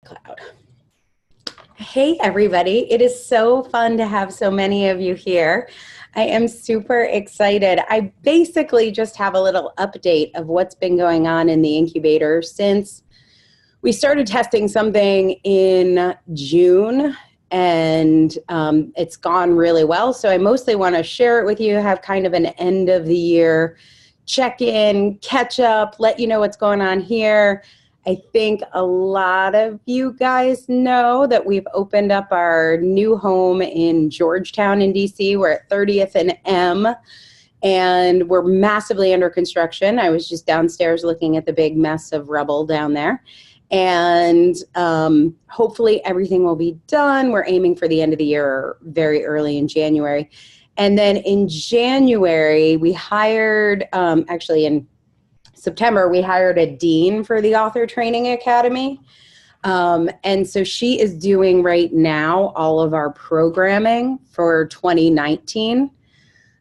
Cloud. Hey everybody, it is so fun to have so many of you here. I am super excited. I basically just have a little update of what's been going on in the incubator since we started testing something in June, and it's gone really well. So I mostly want to share it with you, have kind of an end of the year check-in, catch up, let you know what's going on here. I think a lot of you guys know that we've opened up our new home in Georgetown in DC. We're at 30th and M, and we're massively under construction. I was just downstairs looking at the big mess of rubble down there. And hopefully everything will be done. We're aiming for the end of the year, or very early in January. And then in January, we hired, actually in September, we hired a dean for the Author Training Academy. And so she is doing right now all of our programming for 2019.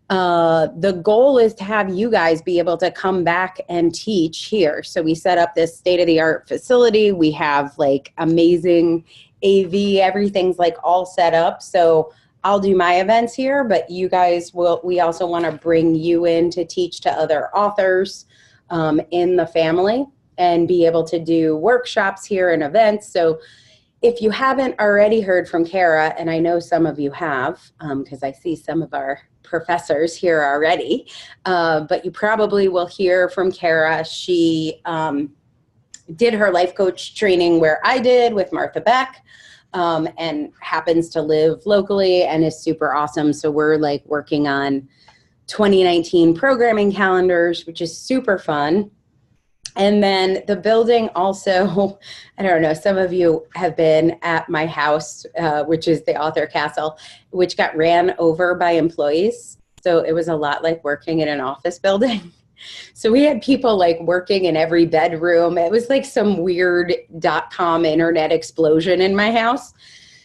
The goal is to have you guys be able to come back and teach here. So we set up this state-of-the-art facility. We have like amazing AV, everything's like all set up. So I'll do my events here, but you guys we also want to bring you in to teach to other authors in the family and be able to do workshops here and events. So if you haven't already heard from Kara, and I know some of you have, because I see some of our professors here already, but you probably will hear from Kara. She did her life coach training where I did with Martha Beck, and happens to live locally and is super awesome. So we're like working on 2019 programming calendars, which is super fun. And then the building also, I don't know, some of you have been at my house, which is the Author Castle, which got ran over by employees. So it was a lot like working in an office building. So we had people like working in every bedroom. It was like some weird .com internet explosion in my house.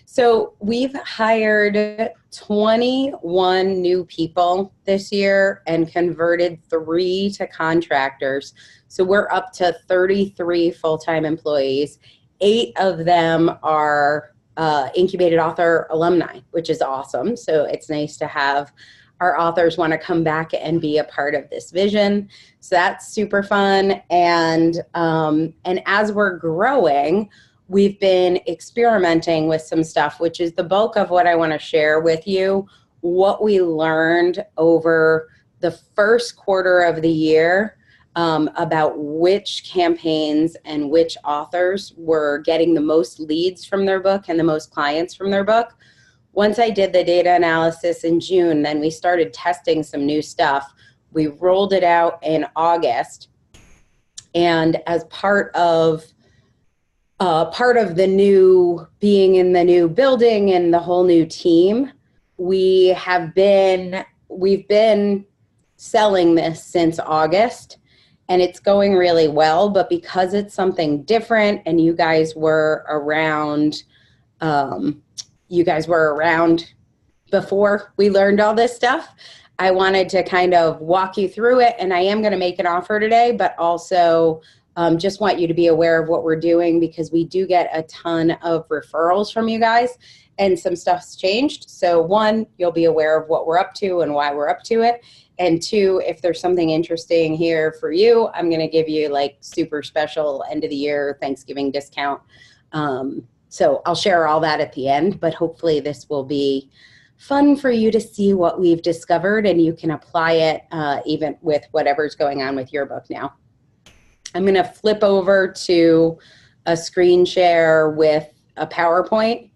So we've hired 21 new people this year and converted 3 to contractors. So we're up to 33 full-time employees. 8 of them are incubated author alumni, which is awesome. So it's nice to have our authors want to come back and be a part of this vision. So that's super fun. And as we're growing, we've been experimenting with some stuff, which is the bulk of what I want to share with you, what we learned over the first quarter of the year about which campaigns and which authors were getting the most leads from their book and the most clients from their book. Once I did the data analysis in June, then we started testing some new stuff. We rolled it out in August. And as part of the new, being in the new building and the whole new team, we've been selling this since August, and it's going really well. But because it's something different and you guys were around, before we learned all this stuff, I wanted to kind of walk you through it. And I am going to make an offer today, but also just want you to be aware of what we're doing, because we do get a ton of referrals from you guys and some stuff's changed. So 1, you'll be aware of what we're up to and why we're up to it. And 2, if there's something interesting here for you, I'm going to give you like super special end of the year Thanksgiving discount. So I'll share all that at the end, but hopefully this will be fun for you to see what we've discovered, and you can apply it even with whatever's going on with your book now. I'm going to flip over to a screen share with a PowerPoint,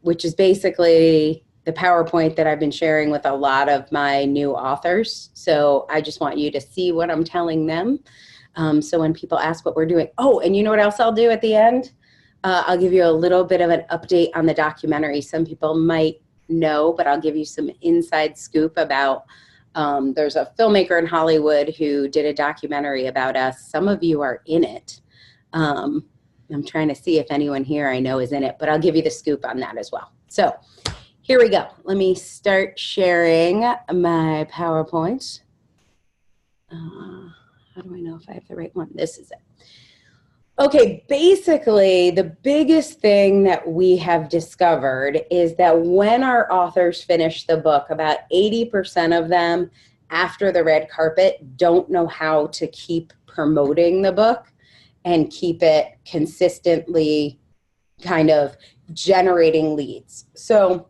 which is basically the PowerPoint that I've been sharing with a lot of my new authors. So I just want you to see what I'm telling them. So when people ask what we're doing, oh, and you know what else I'll do at the end? I'll give you a little bit of an update on the documentary. Some people might know, but I'll give you some inside scoop about, there's a filmmaker in Hollywood who did a documentary about us. Some of you are in it. I'm trying to see if anyone here I know is in it, but I'll give you the scoop on that as well. So here we go. Let me start sharing my PowerPoint. How do I know if I have the right one? This is it. Okay, basically, the biggest thing that we have discovered is that when our authors finish the book, about 80% of them after the red carpet don't know how to keep promoting the book and keep it consistently kind of generating leads. So,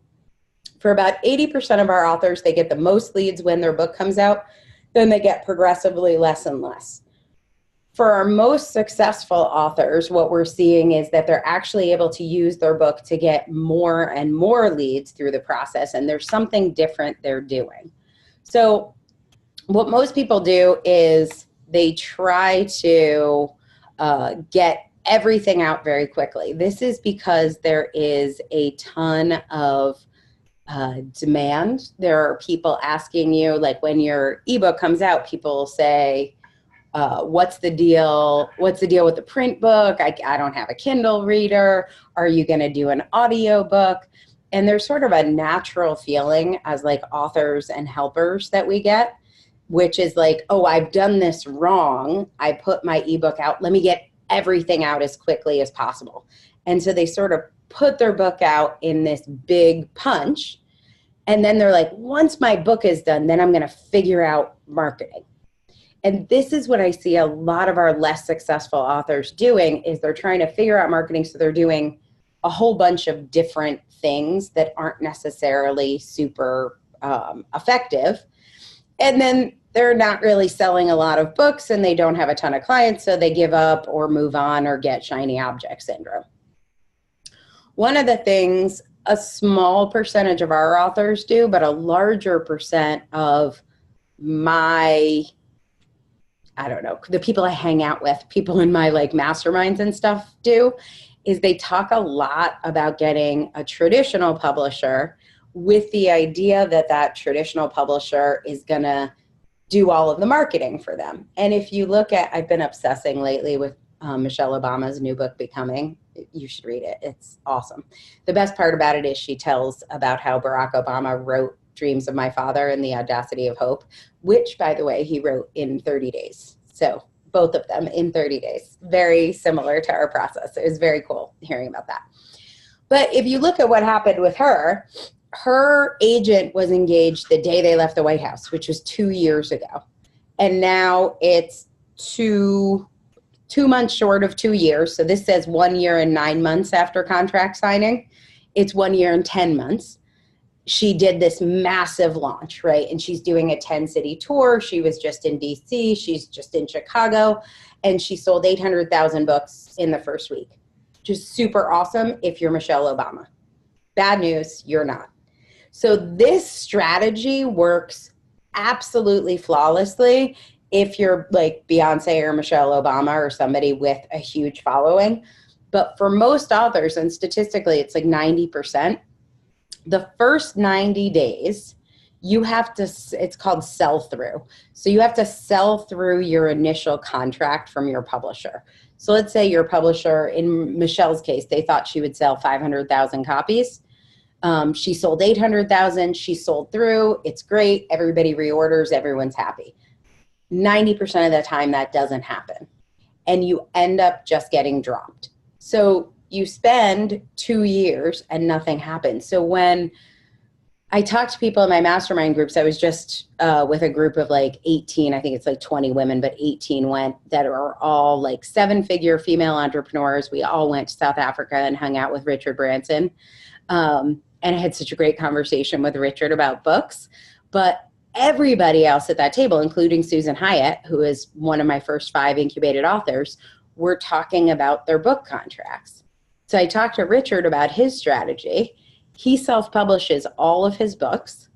for about 80% of our authors, they get the most leads when their book comes out, then they get progressively less and less. For our most successful authors, what we're seeing is that they're actually able to use their book to get more and more leads through the process, and there's something different they're doing. So what most people do is they try to get everything out very quickly. This is because there is a ton of demand. There are people asking you, like when your ebook comes out, people say, what's the deal? What's the deal with the print book? I don't have a Kindle reader. Are you going to do an audio book? And there's sort of a natural feeling as like authors and helpers that we get, which is like, oh, I've done this wrong. I put my ebook out. Let me get everything out as quickly as possible. And so they sort of put their book out in this big punch. And then they're like, once my book is done, then I'm going to figure out marketing. And this is what I see a lot of our less successful authors doing is they're trying to figure out marketing. So they're doing a whole bunch of different things that aren't necessarily super effective. And then they're not really selling a lot of books and they don't have a ton of clients. So they give up or move on or get shiny object syndrome. One of the things a small percentage of our authors do, but a larger percent of my, I don't know, the people I hang out with, people in my like masterminds and stuff do, is they talk a lot about getting a traditional publisher with the idea that that traditional publisher is going to do all of the marketing for them. And if you look at, I've been obsessing lately with Michelle Obama's new book, Becoming. You should read it. It's awesome. The best part about it is she tells about how Barack Obama wrote Dreams of My Father and the Audacity of Hope, which, by the way, he wrote in 30 days. So both of them in 30 days. Very similar to our process. It was very cool hearing about that. But if you look at what happened with her, her agent was engaged the day they left the White House, which was 2 years ago. And now it's two months short of 2 years. So this says 1 year and 9 months after contract signing. It's 1 year and 10 months. She did this massive launch, right? And she's doing a 10-city tour. She was just in DC. She's just in Chicago. And she sold 800,000 books in the first week. Just super awesome if you're Michelle Obama. Bad news, you're not. So this strategy works absolutely flawlessly if you're like Beyonce or Michelle Obama or somebody with a huge following. But for most authors, and statistically it's like 90%, the first 90 days, you have to, it's called sell through. So you have to sell through your initial contract from your publisher. So let's say your publisher, in Michelle's case, they thought she would sell 500,000 copies. She sold 800,000. She sold through. It's great. Everybody reorders. Everyone's happy. 90% of the time that doesn't happen. And you end up just getting dropped. So you spend 2 years and nothing happens. So when I talk to people in my mastermind groups, I was just with a group of like 18, I think it's like 20 women, but 18 went, that are all like 7-figure female entrepreneurs. We all went to South Africa and hung out with Richard Branson. And I had such a great conversation with Richard about books. But everybody else at that table, including Susan Hyatt, who is one of my first 5 incubated authors, were talking about their book contracts. So I talked to Richard about his strategy. He self-publishes all of his books.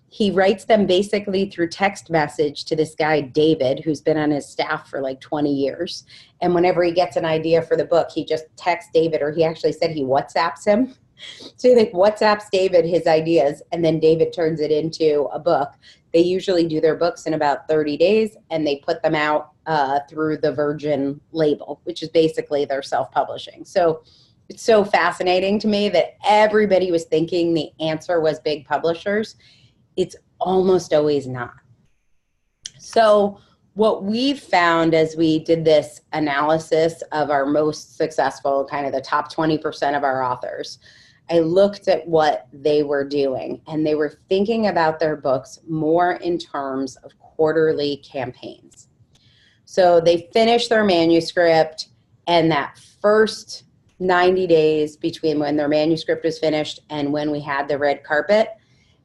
He writes them basically through text message to this guy, David, who's been on his staff for like 20 years. And whenever he gets an idea for the book, he just texts David, or he actually said he WhatsApps him. So he like WhatsApps David his ideas, and then David turns it into a book. They usually do their books in about 30 days, and they put them out through the Virgin label, which is basically their self-publishing. So it's so fascinating to me that everybody was thinking the answer was big publishers. It's almost always not. So What we've found as we did this analysis of our most successful, kind of the top 20% of our authors, I looked at what they were doing, and they were thinking about their books more in terms of quarterly campaigns. So they finished their manuscript, and that first 90 days between when their manuscript was finished and when we had the red carpet,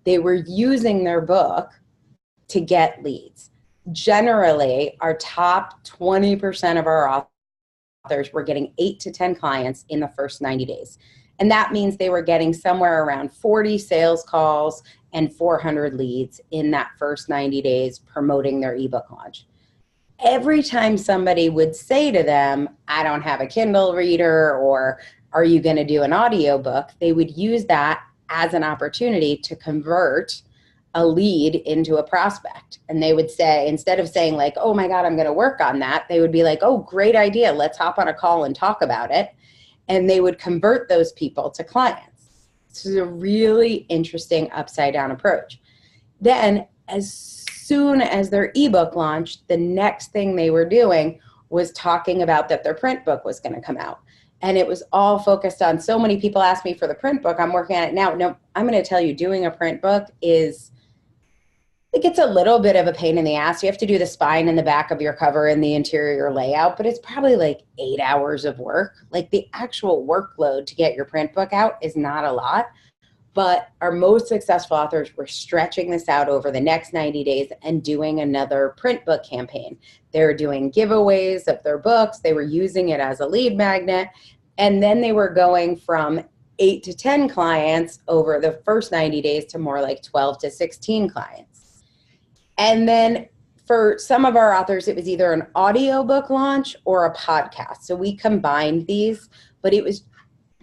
they were using their book to get leads. Generally, our top 20% of our authors were getting 8 to 10 clients in the first 90 days. And that means they were getting somewhere around 40 sales calls and 400 leads in that first 90 days promoting their ebook launch. Every time somebody would say to them, I don't have a Kindle reader, or are you going to do an audiobook? They would use that as an opportunity to convert a lead into a prospect. And they would say, instead of saying like, oh my God, I'm going to work on that, they would be like, oh, great idea. Let's hop on a call and talk about it. And they would convert those people to clients. This is a really interesting upside down approach. Then as soon as their ebook launched, the next thing they were doing was talking about that their print book was going to come out. And it was all focused on, so many people ask me for the print book. I'm working on it now. No, I'm going to tell you, doing a print book is, it gets a little bit of a pain in the ass. You have to do the spine and the back of your cover and the interior layout, but it's probably like 8 hours of work. Like the actual workload to get your print book out is not a lot. But our most successful authors were stretching this out over the next 90 days and doing another print book campaign. They were doing giveaways of their books. They were using it as a lead magnet. And then they were going from 8 to 10 clients over the first 90 days to more like 12 to 16 clients. And then for some of our authors, it was either an audiobook launch or a podcast. So we combined these, but it was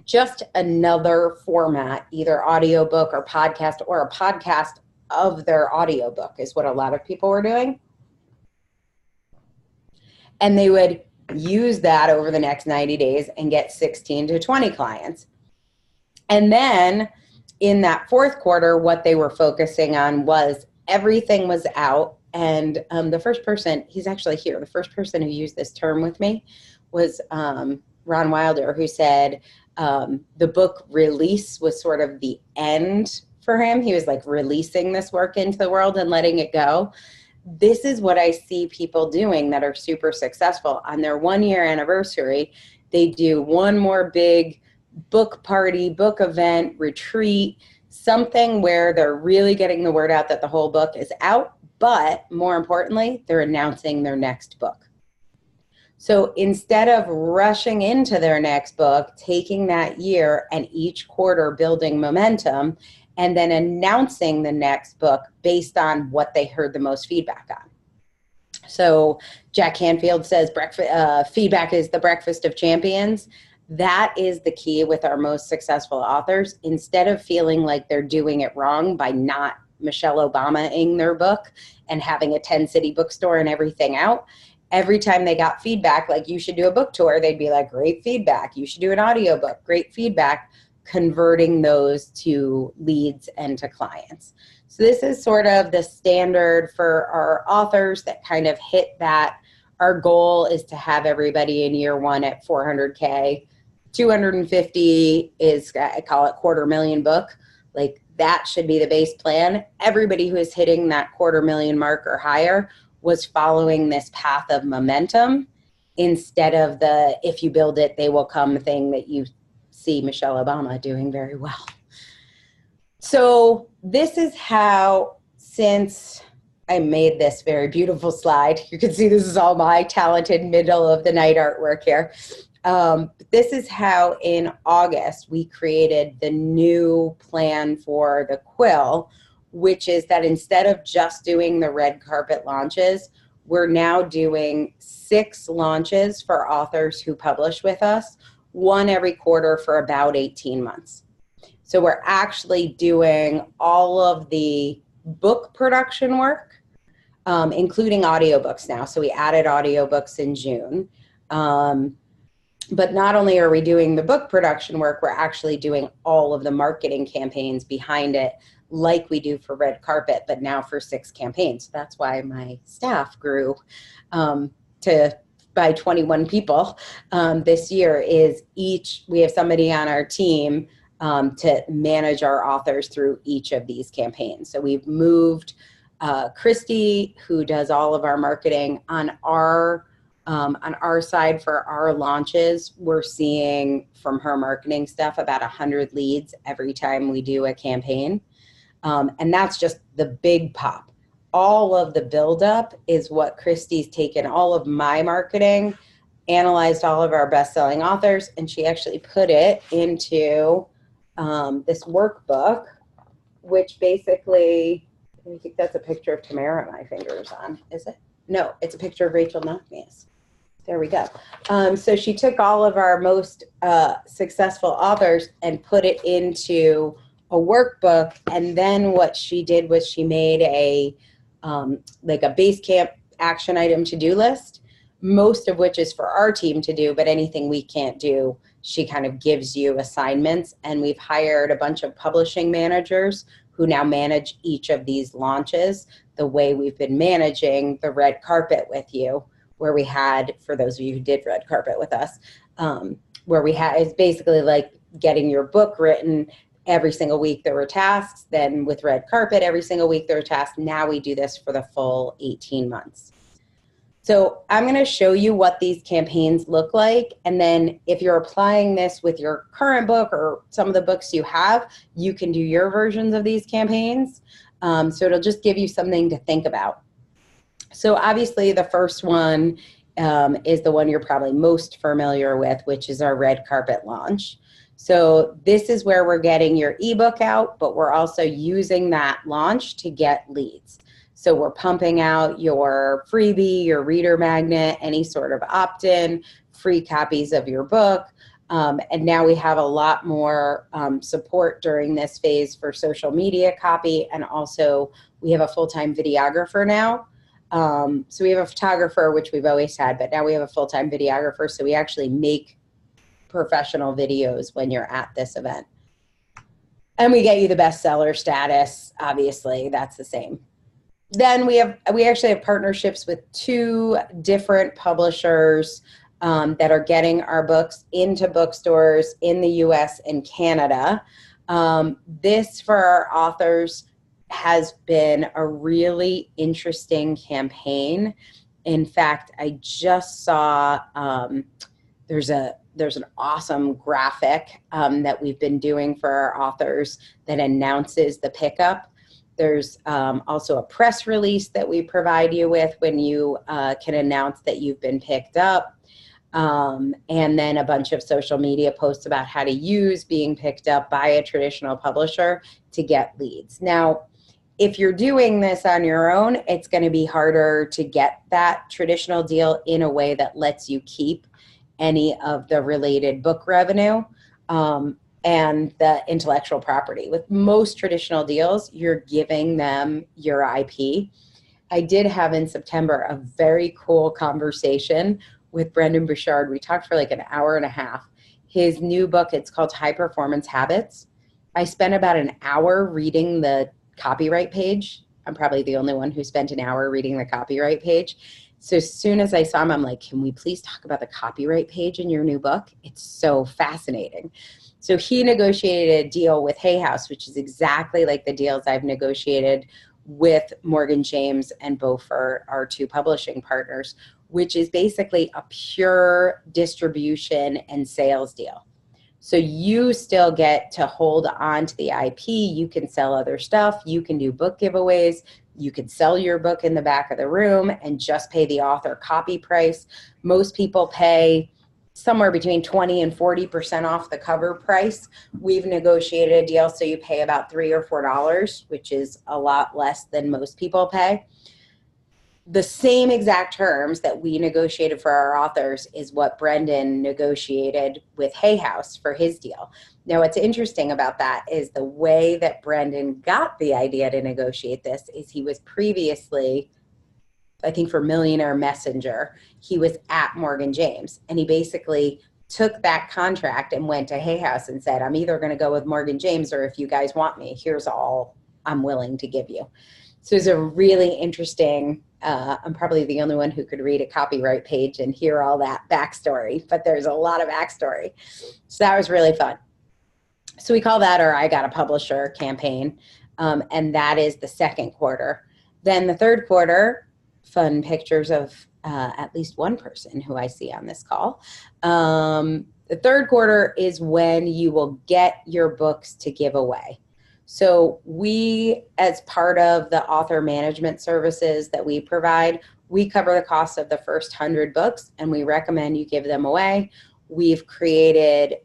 just another format, either audiobook or podcast, or a podcast of their audiobook is what a lot of people were doing. And they would use that over the next 90 days and get 16 to 20 clients. And then in that fourth quarter, what they were focusing on was everything was out. And the first person, he's actually here, the first person who used this term with me was Ron Wilder, who said, the book release was sort of the end for him. He was like releasing this work into the world and letting it go. This is what I see people doing that are super successful. On their 1-year anniversary, they do one more big book party, book event, retreat, something where they're really getting the word out that the whole book is out. But more importantly, they're announcing their next book. So instead of rushing into their next book, taking that year and each quarter building momentum, and then announcing the next book based on what they heard the most feedback on. So Jack Canfield says feedback is the breakfast of champions. That is the key with our most successful authors. Instead of feeling like they're doing it wrong by not Michelle Obama-ing their book and having a 10-city bookstore and everything out, every time they got feedback, like you should do a book tour, they'd be like, great feedback. You should do an audiobook, great feedback, converting those to leads and to clients. So this is sort of the standard for our authors that kind of hit that. Our goal is to have everybody in year one at 400K. 250 is, I call it $250,000 book. Like that should be the base plan. Everybody who is hitting that $250,000 mark or higher was following this path of momentum instead of the if you build it, they will come thing that you see Michelle Obama doing very well. So this is how, since I made this very beautiful slide, you can see this is all my talented middle of the night artwork here. This is how in August we created the new plan for the quill, which is that instead of just doing the red carpet launches, we're now doing 6 launches for authors who publish with us, 1 every quarter for about 18 months. So we're actually doing all of the book production work, including audiobooks now. So we added audiobooks in June. But not only are we doing the book production work, we're actually doing all of the marketing campaigns behind it, like we do for red carpet, but now for 6 campaigns. That's why my staff grew to by 21 people this year. Is we have somebody on our team to manage our authors through each of these campaigns. So we've moved Christy, who does all of our marketing on our side for our launches. We're seeing from her marketing stuff about 100 leads every time we do a campaign. And that's just the big pop. All of the buildup is what Christy's taken all of my marketing, analyzed all of our best-selling authors, and she actually put it into this workbook, which basically, I think that's a picture of Tamara my fingers on, is it? No, it's a picture of Rachel Nachmias. There we go. So she took all of our most successful authors and put it into a workbook, and then what she did was she made a like a base camp action item to-do list, most of which is for our team to do, but anything we can't do, she kind of gives you assignments. And we've hired a bunch of publishing managers who now manage each of these launches the way we've been managing the red carpet with you, where we had, for those of you who did red carpet with us, where we had, it's basically like getting your book written. Every single week there were tasks. Then with red carpet, every single week there were tasks. Now we do this for the full 18 months. So I'm going to show you what these campaigns look like. And then if you're applying this with your current book or some of the books you have, you can do your versions of these campaigns. So it'll just give you something to think about. So obviously the first one is the one you're probably most familiar with, which is our red carpet launch. So this is where we're getting your ebook out, but we're also using that launch to get leads. So we're pumping out your freebie, your reader magnet, any sort of opt-in, free copies of your book. And now we have a lot more support during this phase for social media copy. And also we have a full-time videographer now. So we have a photographer, which we've always had, but now we have a full-time videographer. So we actually make professional videos when you're at this event. And we get you the bestseller status, obviously, that's the same. Then we actually have partnerships with 2 different publishers that are getting our books into bookstores in the US and Canada. This for our authors has been a really interesting campaign. In fact, I just saw there's an awesome graphic that we've been doing for our authors that announces the pickup. There's also a press release that we provide you with when you can announce that you've been picked up. And then a bunch of social media posts about how to use being picked up by a traditional publisher to get leads. Now, if you're doing this on your own, it's going to be harder to get that traditional deal in a way that lets you keep any of the related book revenue and the intellectual property. With most traditional deals, you're giving them your IP. I did have in September a very cool conversation with Brendan Bouchard. We talked for like an hour and a half. His new book, it's called High Performance Habits. I spent about an hour reading the copyright page. I'm probably the only one who spent an hour reading the copyright page. So as soon as I saw him, I'm like, can we please talk about the copyright page in your new book? It's so fascinating. So he negotiated a deal with Hay House, which is exactly like the deals I've negotiated with Morgan James and Beaufort, our 2 publishing partners, which is basically a pure distribution and sales deal. So you still get to hold on to the IP. You can sell other stuff. You can do book giveaways. You can sell your book in the back of the room and just pay the author copy price. Most people pay somewhere between 20 and 40% off the cover price. We've negotiated a deal so you pay about $3 or $4, which is a lot less than most people pay. The same exact terms that we negotiated for our authors is what Brendan negotiated with Hay House for his deal. Now, what's interesting about that is the way that Brendan got the idea to negotiate this is he was previously, I think for Millionaire Messenger, he was at Morgan James, and he basically took that contract and went to Hay House and said, I'm either going to go with Morgan James, or if you guys want me, here's all I'm willing to give you. So it's a really interesting, I'm probably the only one who could read a copyright page and hear all that backstory, but there's a lot of backstory. So that was really fun. So we call that our I Got a Publisher campaign, and that is the second quarter. Then the third quarter, fun pictures of at least one person who I see on this call. The third quarter is when you will get your books to give away. So we, as part of the author management services that we provide, we cover the cost of the first 100 books, and we recommend you give them away. We've created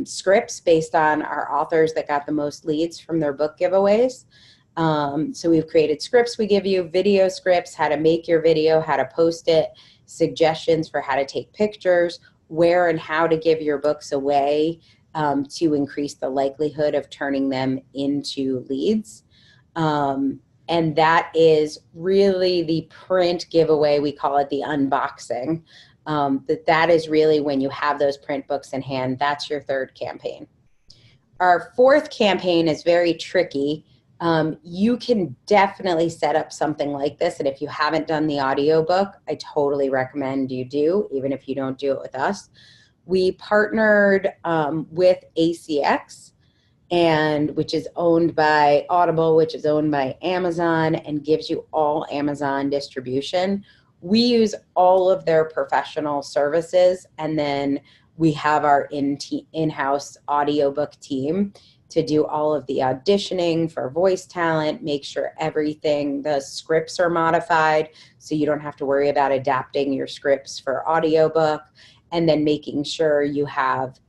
scripts based on our authors that got the most leads from their book giveaways. So we've created scripts we give you, video scripts, how to make your video, how to post it, suggestions for how to take pictures, where and how to give your books away to increase the likelihood of turning them into leads. And that is really the print giveaway. We call it the unboxing. That is really when you have those print books in hand. That's your third campaign. Our fourth campaign is very tricky. You can definitely set up something like this. And if you haven't done the audiobook, I totally recommend you do, even if you don't do it with us. We partnered with ACX, which is owned by Audible, which is owned by Amazon, and gives you all Amazon distribution. We use all of their professional services, and then we have our in-house audiobook team to do all of the auditioning for voice talent, make sure the scripts are modified so you don't have to worry about adapting your scripts for audiobook, and then making sure you have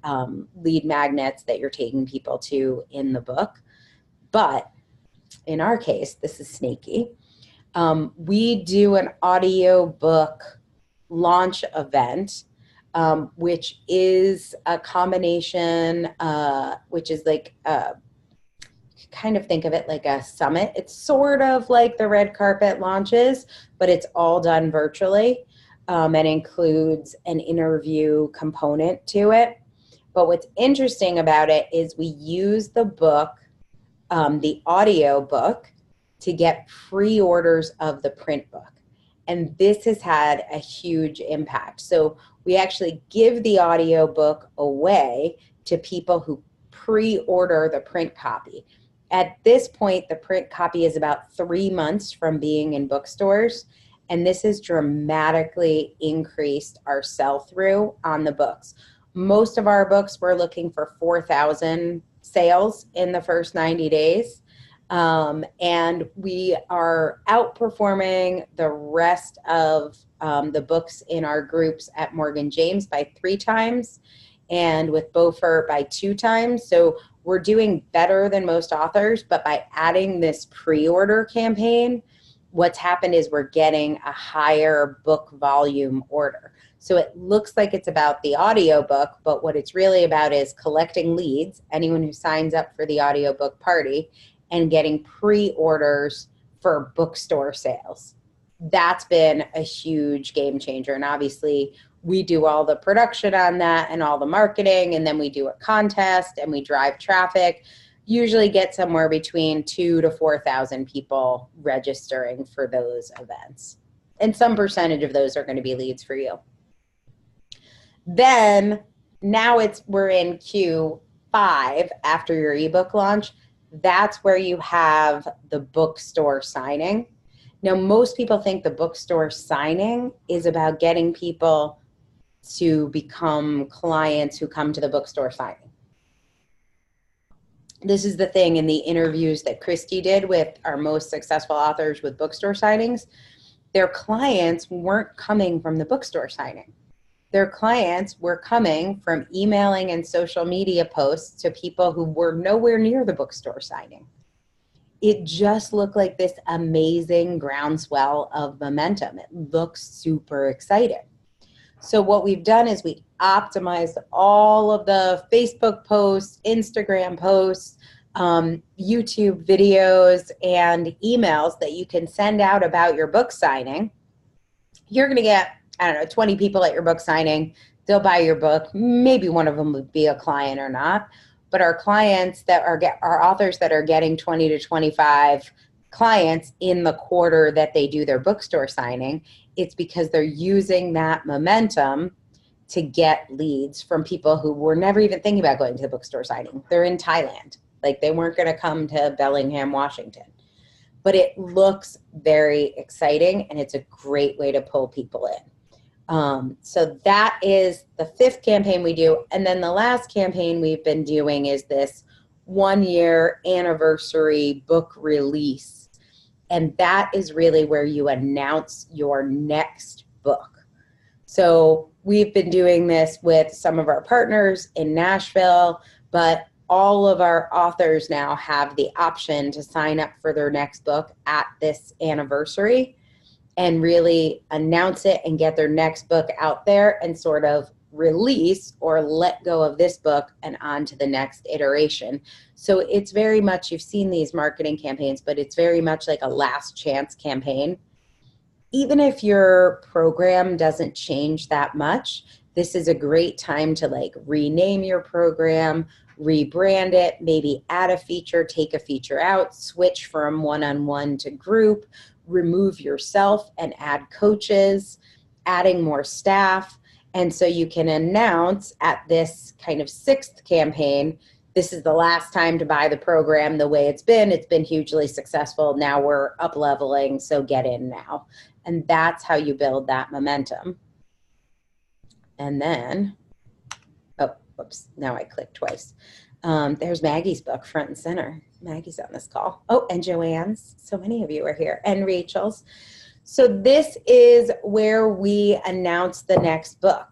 lead magnets that you're taking people to in the book. But in our case, this is snaky. We do an audiobook launch event, which is a combination, which is like, kind of think of it like a summit. It's sort of like the red carpet launches, but it's all done virtually, and includes an interview component to it. But what's interesting about it is we use the book, the audio book, to get pre-orders of the print book. And this has had a huge impact. So we actually give the audio book away to people who pre-order the print copy. At this point, the print copy is about 3 months from being in bookstores, and this has dramatically increased our sell-through on the books. Most of our books, we're looking for 4,000 sales in the first 90 days. And we are outperforming the rest of the books in our groups at Morgan James by 3 times, and with Beaufort by 2 times. So we're doing better than most authors, but by adding this pre-order campaign, what's happened is we're getting a higher book volume order. So it looks like it's about the audiobook, but what it's really about is collecting leads, anyone who signs up for the audiobook party, and getting pre-orders for bookstore sales. That's been a huge game changer. And obviously we do all the production on that and all the marketing, and then we do a contest and we drive traffic, usually get somewhere between 2,000 to 4,000 people registering for those events. And some percentage of those are going to be leads for you. Then now we're in Q5 after your ebook launch. That's where you have the bookstore signing. Now, most people think the bookstore signing is about getting people to become clients who come to the bookstore signing. This is the thing in the interviews that Christy did with our most successful authors with bookstore signings. Their clients weren't coming from the bookstore signing. Their clients were coming from emailing and social media posts to people who were nowhere near the bookstore signing. It just looked like this amazing groundswell of momentum. It looks super exciting. So what we've done is we optimized all of the Facebook posts, Instagram posts, YouTube videos, and emails that you can send out about your book signing. You're going to get, 20 people at your book signing. They'll buy your book. Maybe one of them would be a client or not. But our clients that are our authors that are getting 20 to 25 clients in the quarter that they do their bookstore signing, it's because they're using that momentum to get leads from people who were never even thinking about going to the bookstore signing. They're in Thailand. Like, they weren't going to come to Bellingham, Washington. But it looks very exciting, and it's a great way to pull people in. So that is the 5th campaign we do. And then the last campaign we've been doing is this 1-year anniversary book release. And that is really where you announce your next book. So we've been doing this with some of our partners in Nashville, but all of our authors now have the option to sign up for their next book at this anniversary and really announce it and get their next book out there and sort of release or let go of this book and on to the next iteration. So it's very much, you've seen these marketing campaigns, but it's very much like a last chance campaign. Even if your program doesn't change that much, this is a great time to like rename your program, rebrand it, maybe add a feature, take a feature out, switch from one-on-one to group, remove yourself and add coaches, adding more staff. And so you can announce at this kind of 6th campaign, this is the last time to buy the program the way it's been. It's been hugely successful. Now we're up leveling, so get in now. And that's how you build that momentum. And then, oh, whoops, now I clicked twice. There's Maggie's book, front and center. Maggie's on this call. Oh, and Joanne's. So many of you are here. And Rachel's. So this is where we announce the next book.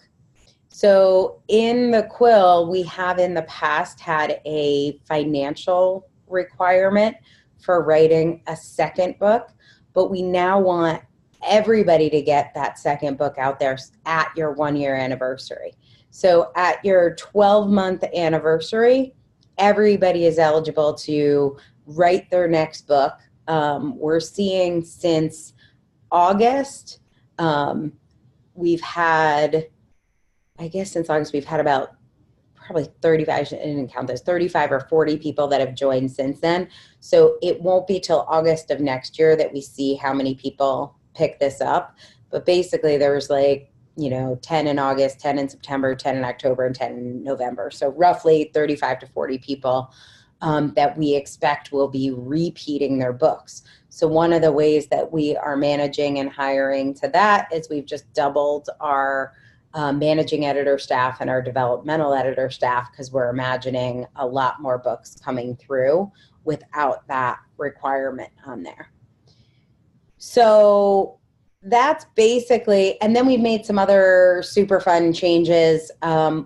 So in the Quill, we have in the past had a financial requirement for writing a second book, but we now want everybody to get that second book out there at your 1-year anniversary. So at your 12-month anniversary, everybody is eligible to write their next book. We're seeing since August, we've had, I guess since August, we've had about probably 35, I didn't count this, 35 or 40 people that have joined since then. So it won't be till August of next year that we see how many people pick this up. But basically there was like, 10 in August, 10 in September, 10 in October, and 10 in November. So roughly 35 to 40 people that we expect will be repeating their books. So one of the ways that we are managing and hiring to that is we've just doubled our managing editor staff and our developmental editor staff, because we're imagining a lot more books coming through without that requirement on there. So that's basically, and then we've made some other super fun changes.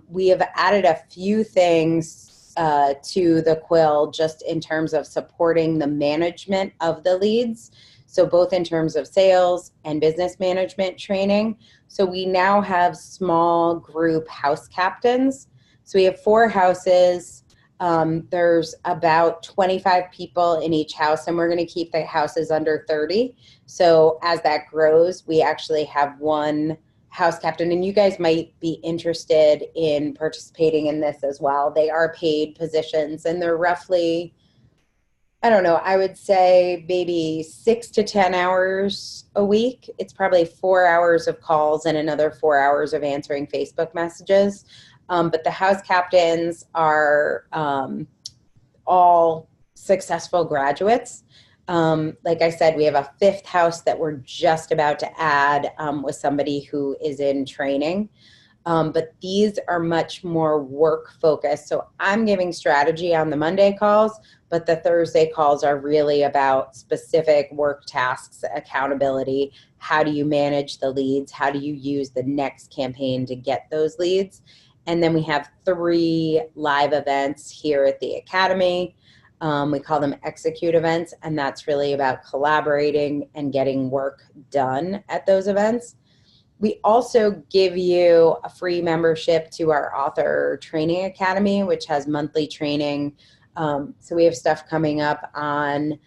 We have added a few things to the Quill just in terms of supporting the management of the leads. So both in terms of sales and business management training. So we now have small group house captains. So we have 4 houses. There's about 25 people in each house, and we're going to keep the houses under 30. So as that grows, we actually have 1 house captain, and you guys might be interested in participating in this as well. They are paid positions, and they're roughly, I don't know, I would say maybe 6 to 10 hours a week. It's probably 4 hours of calls and another 4 hours of answering Facebook messages. But the house captains are all successful graduates. Like I said, we have a 5th house that we're just about to add with somebody who is in training. But these are much more work focused. So I'm giving strategy on the Monday calls, but the Thursday calls are really about specific work tasks, accountability. How do you manage the leads? How do you use the next campaign to get those leads? And then we have 3 live events here at the Academy. We call them execute events, and that's really about collaborating and getting work done at those events. We also give you a free membership to our Author Training Academy, which has monthly training. So we have stuff coming up on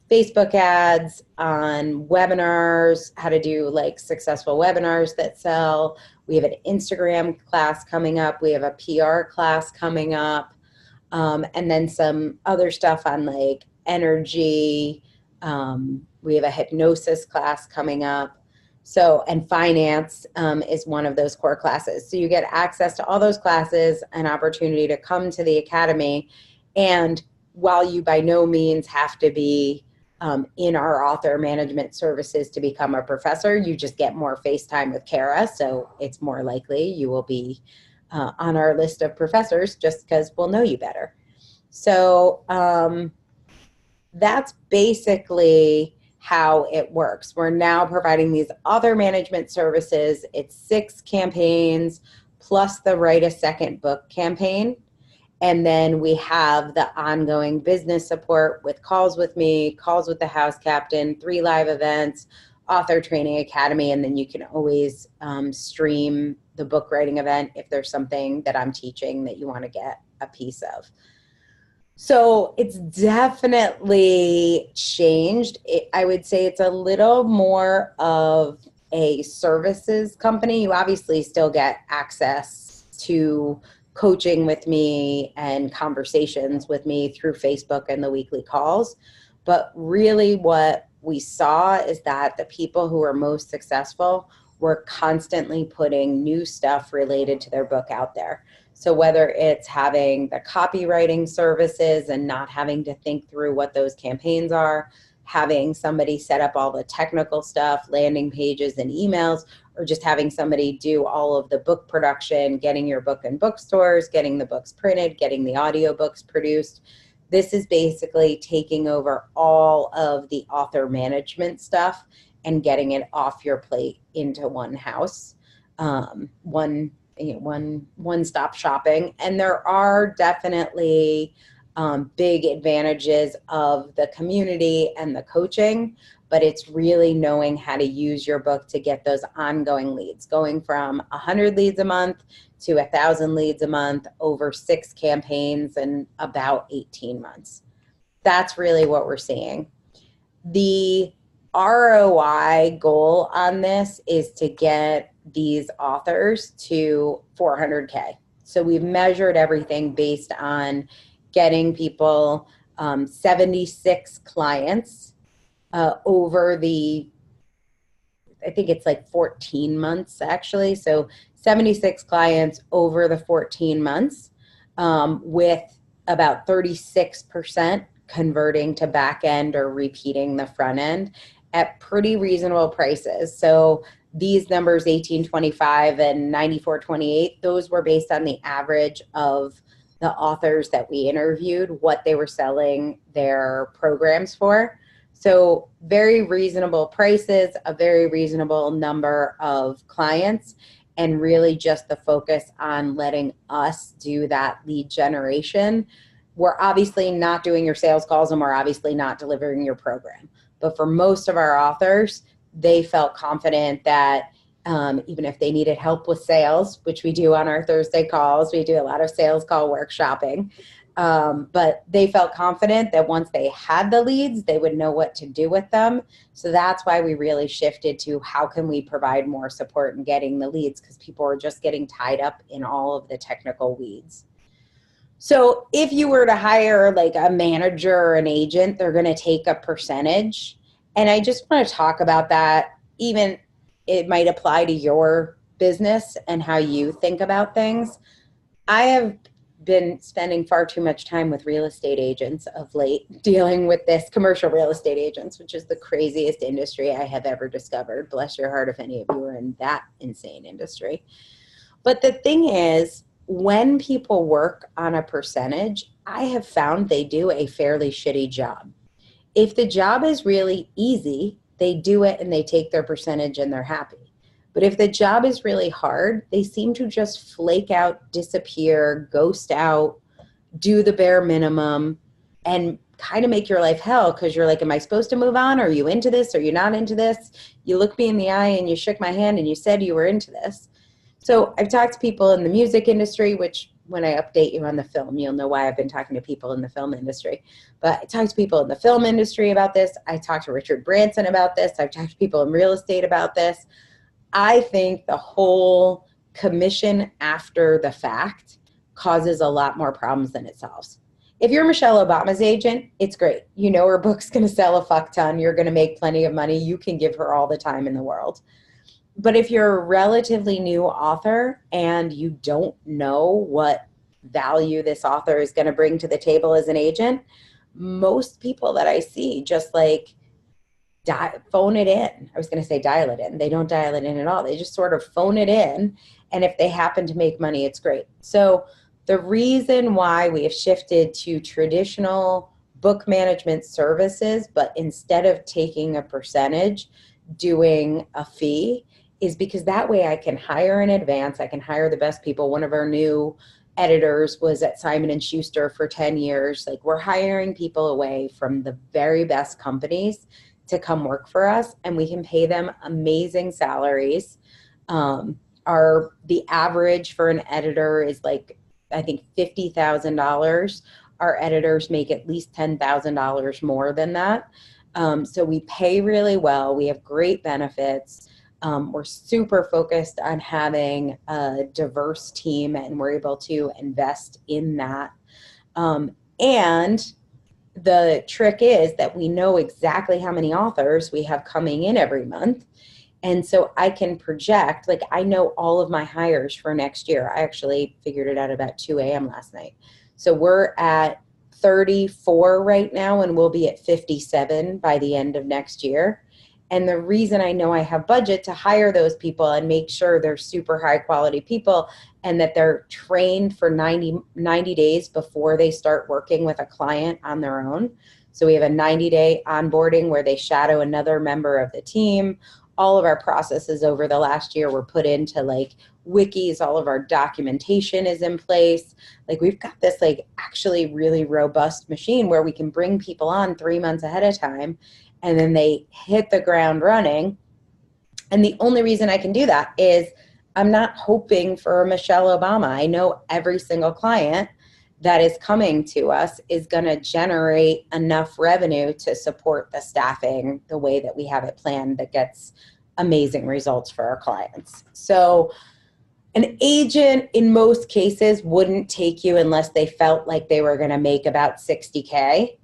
Facebook ads, on webinars, how to do like successful webinars that sell. We have an Instagram class coming up. We have a PR class coming up. And then some other stuff on like energy. We have a hypnosis class coming up. So, and finance is one of those core classes. So you get access to all those classes, an opportunity to come to the academy. And while you by no means have to be in our author management services to become a professor, you just get more face time with Kara. So it's more likely you will be on our list of professors just because we'll know you better. So that's basically how it works. We're now providing these author management services. It's 6 campaigns plus the Write a Second Book campaign. And then we have the ongoing business support with calls with me, calls with the house captain, 3 live events, author training academy, and then you can always stream the book writing event if there's something that I'm teaching that you want to get a piece of. So it's definitely changed. I would say it's a little more of a services company. You obviously still get access to coaching with me and conversations with me through Facebook and the weekly calls. But really what we saw is that the people who were most successful were constantly putting new stuff related to their book out there. So whether it's having the copywriting services and not having to think through what those campaigns are, having somebody set up all the technical stuff, landing pages and emails, or just having somebody do all of the book production, getting your book in bookstores, getting the books printed, getting the audiobooks produced. This is basically taking over all of the author management stuff and getting it off your plate into one house, one-stop shopping. And there are definitely big advantages of the community and the coaching, but it's really knowing how to use your book to get those ongoing leads, going from 100 leads a month to 1,000 leads a month over 6 campaigns in about 18 months. That's really what we're seeing. The ROI goal on this is to get these authors to 400K. So we've measured everything based on getting people 76 clients over the, I think it's like 14 months actually. So 76 clients over the 14 months with about 36% converting to back end or repeating the front end at pretty reasonable prices. So these numbers, 1825 and 9428, those were based on the average of the authors that we interviewed, what they were selling their programs for. So very reasonable prices, a very reasonable number of clients, and really just the focus on letting us do that lead generation. We're obviously not doing your sales calls and we're obviously not delivering your program. But for most of our authors, they felt confident that even if they needed help with sales, which we do on our Thursday calls, we do a lot of sales call workshopping. But they felt confident that once they had the leads, they would know what to do with them. So that's why we really shifted to how can we provide more support in getting the leads, because people are just getting tied up in all of the technical weeds. So if you were to hire like a manager or an agent, they're going to take a percentage. And I just want to talk about that. Even it might apply to your business and how you think about things. I have been spending far too much time with real estate agents of late, dealing with this, commercial real estate agents, which is the craziest industry I have ever discovered. Bless your heart if any of you are in that insane industry. But the thing is, when people work on a percentage, I have found they do a fairly shitty job. If the job is really easy, they do it and they take their percentage and they're happy. But if the job is really hard, they seem to just flake out, disappear, ghost out, do the bare minimum, and kind of make your life hell because you're like, am I supposed to move on? Are you into this? Are you not into this? You looked me in the eye and you shook my hand and you said you were into this. So I've talked to people in the music industry, which when I update you on the film, you'll know why I've been talking to people in the film industry. But I talk to people in the film industry about this. I talked to Richard Branson about this. I've talked to people in real estate about this. I think the whole commission after the fact causes a lot more problems than it solves. If you're Michelle Obama's agent, it's great. You know her book's going to sell a fuck ton. You're going to make plenty of money. You can give her all the time in the world. But if you're a relatively new author and you don't know what value this author is going to bring to the table as an agent, most people that I see just like phone it in. I was going to say dial it in. They don't dial it in at all. They just sort of phone it in. And if they happen to make money, it's great. So the reason why we have shifted to traditional book management services, but instead of taking a percentage, doing a fee, is because that way I can hire in advance. I can hire the best people. One of our new editors was at Simon & Schuster for 10 years. Like, we're hiring people away from the very best companies to come work for us, and we can pay them amazing salaries. The average for an editor is like, I think $50,000. Our editors make at least $10,000 more than that. So we pay really well. We have great benefits. We're super focused on having a diverse team, and we're able to invest in that. And the trick is that we know exactly how many authors we have coming in every month. And so I can project, like, I know all of my hires for next year. I actually figured it out about 2 a.m. last night. So we're at 34 right now, and we'll be at 57 by the end of next year. And the reason I know I have budget to hire those people and make sure they're super high quality people and that they're trained for 90 days before they start working with a client on their own. So we have a 90-day onboarding where they shadow another member of the team. All of our processes over the last year were put into like wikis. All of our documentation is in place. Like, we've got this like actually really robust machine where we can bring people on 3 months ahead of time, and then they hit the ground running. And the only reason I can do that is I'm not hoping for Michelle Obama. I know every single client that is coming to us is going to generate enough revenue to support the staffing the way that we have it planned that gets amazing results for our clients. So an agent in most cases wouldn't take you unless they felt like they were going to make about $60K.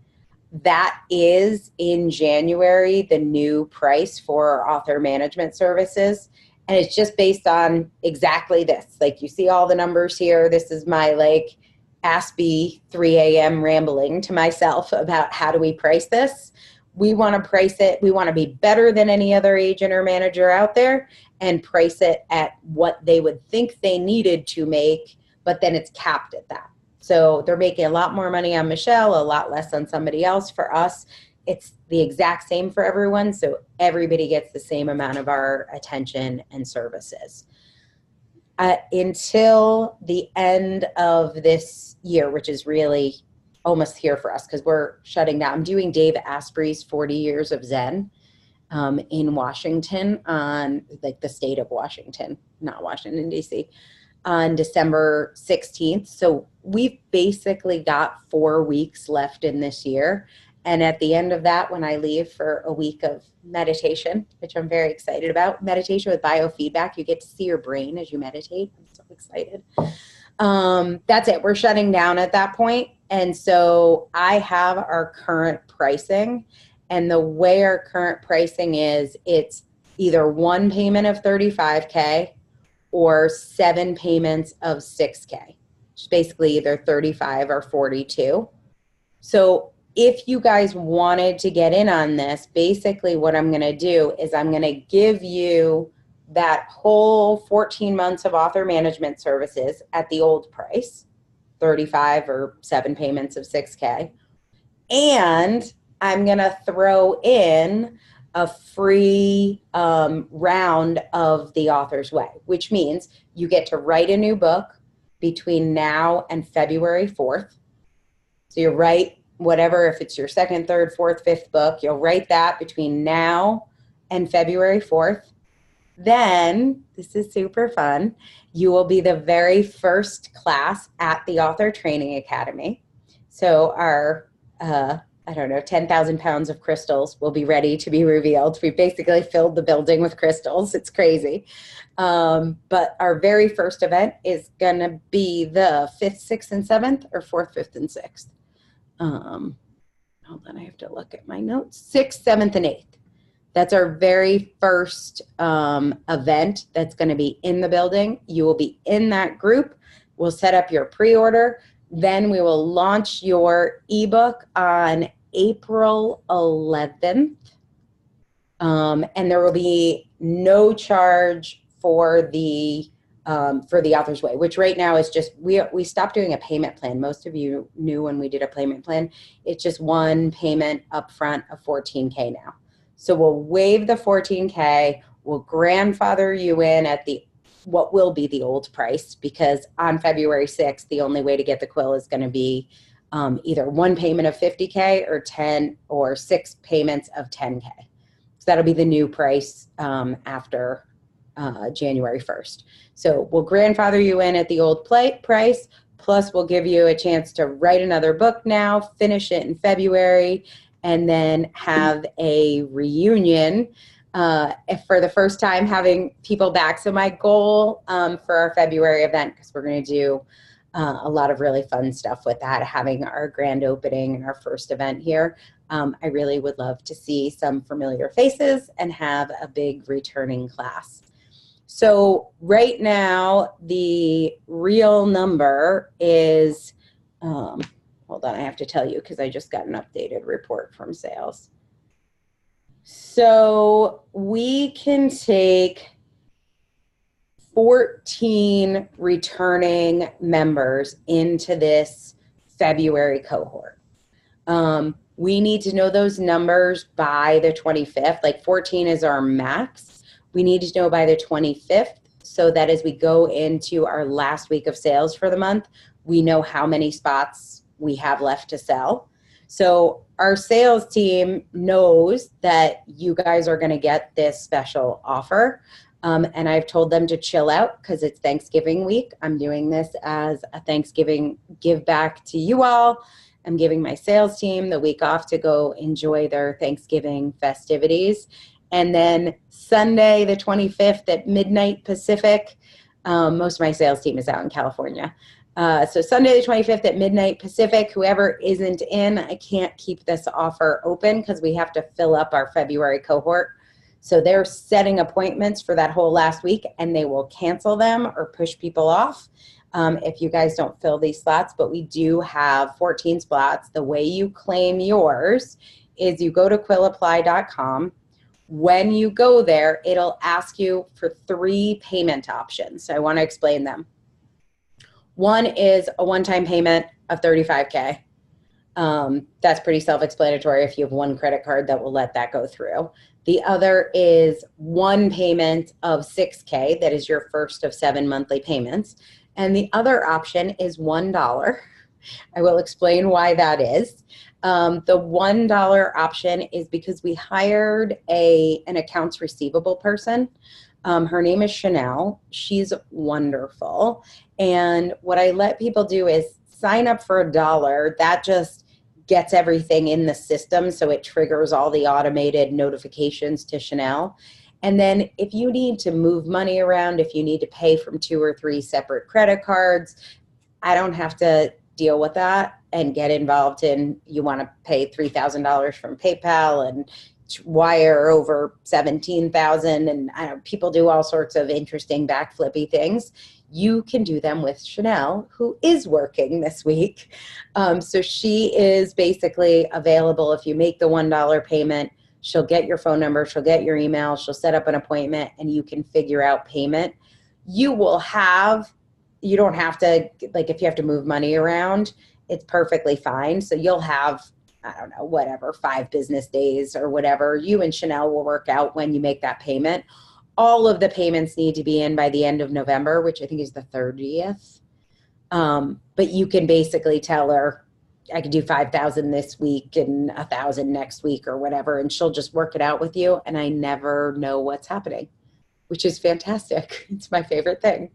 That is, in January, the new price for author management services. And it's just based on exactly this. Like, you see all the numbers here. This is my like Aspie 3 a.m. rambling to myself about how do we price this. We want to price it. We want to be better than any other agent or manager out there and price it at what they would think they needed to make, but then it's capped at that. So they're making a lot more money on Michelle, a lot less on somebody else. For us, it's the exact same for everyone. So everybody gets the same amount of our attention and services. Until the end of this year, which is really almost here for us because we're shutting down. I'm doing Dave Asprey's 40 Years of Zen in Washington, on like the state of Washington, not Washington, D.C., on December 16th. So we've basically got 4 weeks left in this year. And at the end of that, when I leave for a week of meditation, which I'm very excited about, meditation with biofeedback, you get to see your brain as you meditate. I'm so excited. That's it. We're shutting down at that point. And so I have our current pricing. And the way our current pricing is, it's either one payment of $35K or 7 payments of $6K, which is basically either 35 or 42. So if you guys wanted to get in on this, basically what I'm going to do is I'm going to give you that whole 14 months of author management services at the old price, 35 or 7 payments of $6K. And I'm going to throw in a free round of The Author's Way, which means you get to write a new book between now and February 4th. So you write whatever, if it's your second, third, fourth, fifth book, you'll write that between now and February 4th. Then, this is super fun. You will be the very first class at the Author Training Academy. So, I don't know, 10,000 pounds of crystals will be ready to be revealed. We basically filled the building with crystals. It's crazy. But our very first event is going to be the 5th, 6th, and 7th, or 4th, 5th, and 6th. Hold on, I have to look at my notes. 6th, 7th, and 8th. That's our very first event that's going to be in the building. You will be in that group. We'll set up your pre-order. Then we will launch your ebook on April 11th. And there will be no charge for the Author's Way, which right now is just, we stopped doing a payment plan. Most of you knew when we did a payment plan. It's just one payment upfront of $14K now. So we'll waive the $14K, we'll grandfather you in at what will be the old price, because on February 6th, the only way to get the quill is going to be either one payment of $50K or 10 or 6 payments of $10K. So that'll be the new price after January 1st. So we'll grandfather you in at the old price, plus we'll give you a chance to write another book now, finish it in February, and then have a reunion for the first time, having people back. So my goal for our February event, because we're going to do a lot of really fun stuff with that, having our grand opening and our first event here, I really would love to see some familiar faces and have a big returning class. So right now, the real number is, hold on, I have to tell you because I just got an updated report from sales. So we can take 14 returning members into this February cohort. We need to know those numbers by the 25th. Like 14 is our max. We need to know by the 25th so that as we go into our last week of sales for the month, we know how many spots we have left to sell. So our sales team knows that you guys are going to get this special offer. And I've told them to chill out because it's Thanksgiving week. I'm doing this as a Thanksgiving give back to you all. I'm giving my sales team the week off to go enjoy their Thanksgiving festivities. And then Sunday, the 25th at midnight Pacific, most of my sales team is out in California. So Sunday the 25th at midnight Pacific, whoever isn't in, I can't keep this offer open because we have to fill up our February cohort. So they're setting appointments for that whole last week, and they will cancel them or push people off if you guys don't fill these slots. But we do have 14 slots. The way you claim yours is you go to quillapply.com. When you go there, it'll ask you for 3 payment options. So I want to explain them. One is a one-time payment of $35K. That's pretty self-explanatory. If you have one credit card, that will let that go through. The other is one payment of $6K. That is your first of 7 monthly payments. And the other option is $1. I will explain why that is. The $1 option is because we hired an accounts receivable person. Her name is Chanel. She's wonderful. And what I let people do is sign up for $1. That just gets everything in the system, so it triggers all the automated notifications to Chanel. And then if you need to move money around, if you need to pay from 2 or 3 separate credit cards, I don't have to deal with that and get involved in, you want to pay $3,000 from PayPal and wire over 17,000, and people do all sorts of interesting backflippy things. You can do them with Chanel, who is working this week. So she is basically available. If you make the $1 payment, she'll get your phone number, she'll get your email, she'll set up an appointment, and you can figure out payment. You don't have to, like, if you have to move money around, it's perfectly fine. So you'll have, I don't know, whatever, 5 business days or whatever. You and Chanel will work out when you make that payment. All of the payments need to be in by the end of November, which I think is the 30th. But you can basically tell her, I could do 5,000 this week and 1,000 next week or whatever, and she'll just work it out with you. And I never know what's happening. which is fantastic. It's my favorite thing.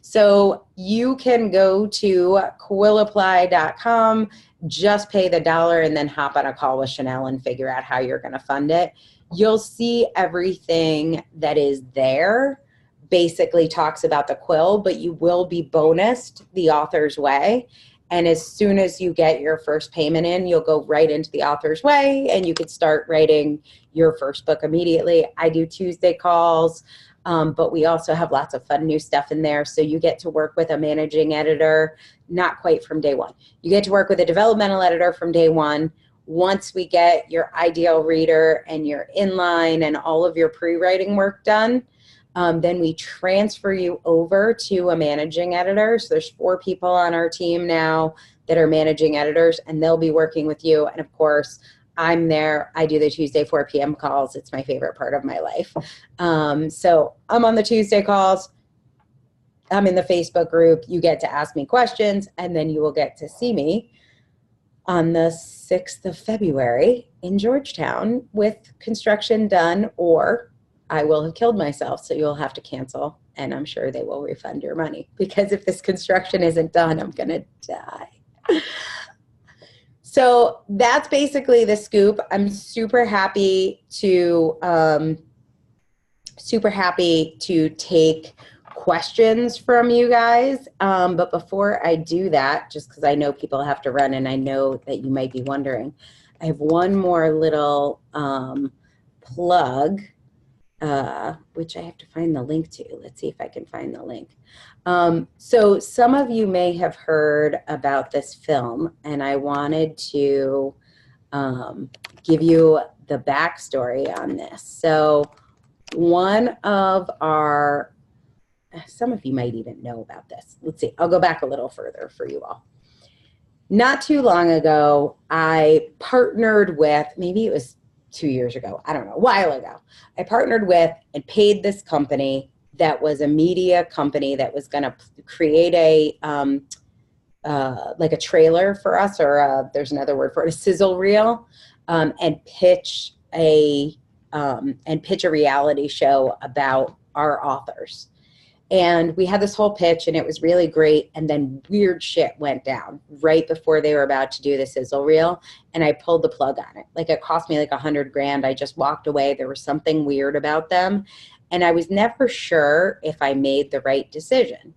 So you can go to quillapply.com, just pay the $1 and then hop on a call with Chanel and figure out how you're going to fund it. You'll see everything that is there basically talks about the quill, but you will be bonused the author's way. And as soon as you get your first payment in, you'll go right into the author's way and you could start writing your first book immediately. I do Tuesday calls, but we also have lots of fun new stuff in there. So you get to work with a managing editor, not quite from day one. You get to work with a developmental editor from day one. Once we get your ideal reader and your inline and all of your pre-writing work done, then we transfer you over to a managing editor. So there's 4 people on our team now that are managing editors, and they'll be working with you. And of course, I'm there. I do the Tuesday 4 p.m. calls. It's my favorite part of my life. So I'm on the Tuesday calls. I'm in the Facebook group. You get to ask me questions, and then you will get to see me on the 6th of February in Georgetown with construction done, or I will have killed myself, so you'll have to cancel, and I'm sure they will refund your money, because if this construction isn't done, I'm going to die. So that's basically the scoop. I'm super happy to take questions from you guys. But before I do that, just because I know people have to run and I know that you might be wondering, I have one more little plug, which I have to find the link to. Let's see if I can find the link. So some of you may have heard about this film, and I wanted to give you the backstory on this. So one of our, some of you might even know about this. Let's see, I'll go back a little further for you all. Not too long ago, I partnered with, maybe it was 2 years ago, I don't know, a while ago, I partnered with and paid this company that was a media company that was going to create a, like a trailer for us, or there's another word for it, a sizzle reel, and pitch a reality show about our authors. And we had this whole pitch, and it was really great. And then weird shit went down right before they were about to do the sizzle reel. And I pulled the plug on it. Like, it cost me like $100,000. I just walked away. There was something weird about them. And I was never sure if I made the right decision.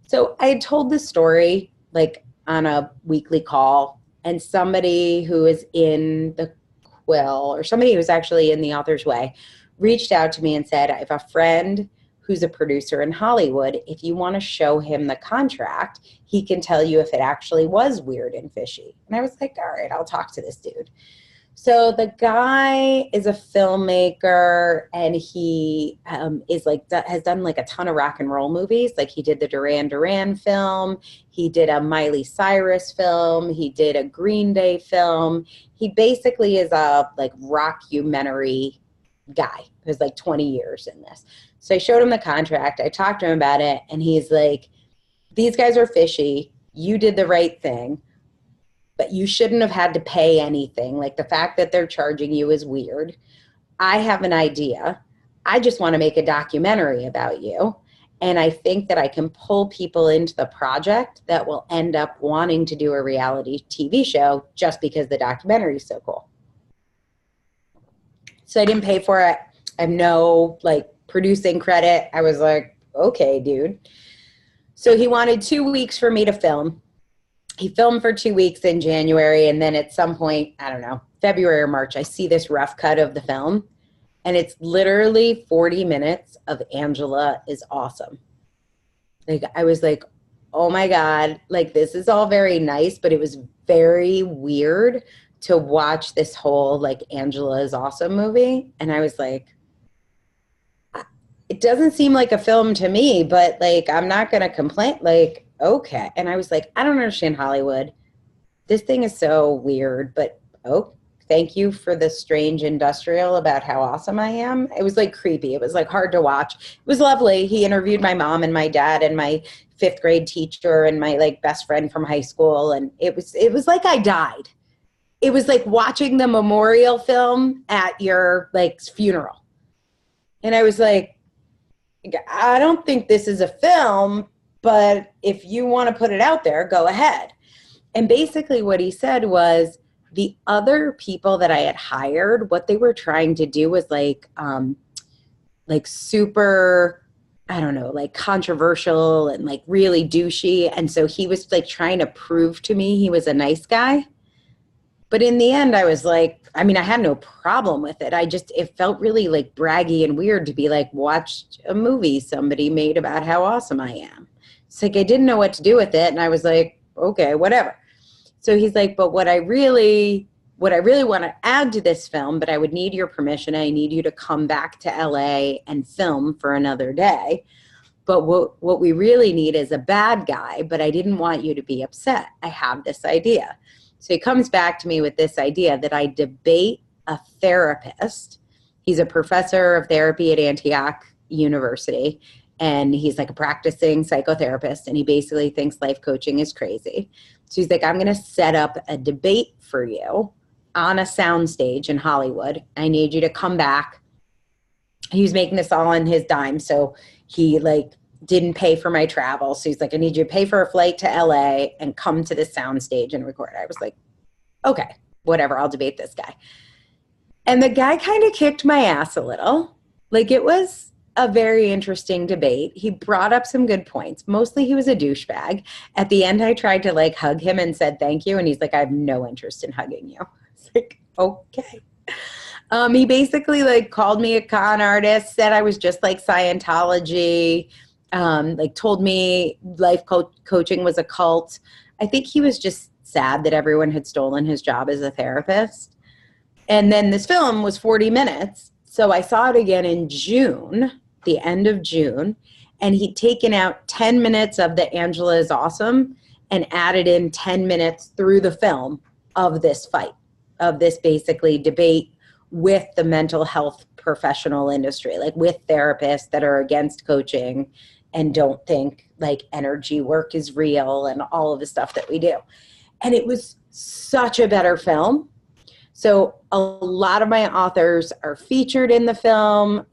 So I had told this story like on a weekly call, and somebody who is in the Quill, or somebody who was actually in the author's way, reached out to me and said, I have a friend who's a producer in Hollywood. If you want to show him the contract, he can tell you if it actually was weird and fishy. And I was like, all right, I'll talk to this dude. So the guy is a filmmaker, and he is like, has done like a ton of rock and roll movies. Like, he did the Duran Duran film. He did a Miley Cyrus film. He did a Green Day film. He basically is a like rockumentary guy who's like 20 years in this. So I showed him the contract. I talked to him about it, and he's like, these guys are fishy. You did the right thing, but you shouldn't have had to pay anything. Like, the fact that they're charging you is weird. I have an idea. I just want to make a documentary about you. And I think that I can pull people into the project that will end up wanting to do a reality TV show just because the documentary is so cool. So I didn't pay for it. I have no like producing credit. I was like, okay, dude. So he wanted 2 weeks for me to film. He filmed for 2 weeks in January, and then at some point, I don't know, February or March, I see this rough cut of the film, and it's literally 40 minutes of Angela is awesome. Like, I was like, oh my God, like, this is all very nice, but it was very weird to watch this whole like Angela is awesome movie. And I was like, it doesn't seem like a film to me, but like, I'm not going to complain. Like, okay. And I was like, I don't understand Hollywood. This thing is so weird, but oh, thank you for the strange industrial about how awesome I am. It was like creepy. It was like hard to watch. It was lovely. He interviewed my mom and my dad and my 5th grade teacher and my like best friend from high school. And it was like I died. It was like watching the memorial film at your like funeral. And I was like, I don't think this is a film, but if you want to put it out there, go ahead. And basically what he said was the other people that I had hired, what they were trying to do was like super, I don't know, like controversial and like really douchey. And so he was like trying to prove to me he was a nice guy. But in the end, I was like, I mean, I had no problem with it. It felt really like braggy and weird to be like, watched a movie somebody made about how awesome I am. It's like, I didn't know what to do with it. And I was like, okay, whatever. So he's like, but what I really want to add to this film, but I would need your permission. I need you to come back to LA and film for another day. But what we really need is a bad guy, but I didn't want you to be upset. I have this idea. So he comes back to me with this idea that I debate a therapist. He's a professor of therapy at Antioch University, and he's like a practicing psychotherapist, and he basically thinks life coaching is crazy. So he's like, I'm going to set up a debate for you on a soundstage in Hollywood. I need you to come back. He was making this all on his dime, so he like didn't pay for my travel. So he's like, I need you to pay for a flight to LA and come to the soundstage and record. I was like, okay, whatever, I'll debate this guy. And the guy kind of kicked my ass a little. Like, it was a very interesting debate. He brought up some good points. Mostly he was a douchebag. At the end, I tried to like hug him and said thank you. And he's like, I have no interest in hugging you. It's like, okay. He basically like called me a con artist, said I was just like Scientology, like told me life coaching was a cult. I think he was just sad that everyone had stolen his job as a therapist. And then this film was 40 minutes. So I saw it again in June, the end of June, and he'd taken out 10 minutes of the Angela is awesome and added in 10 minutes through the film of this fight, of this basically debate with the mental health professional industry, like with therapists that are against coaching and don't think like energy work is real and all of the stuff that we do. And it was such a better film. So a lot of my authors are featured in the film.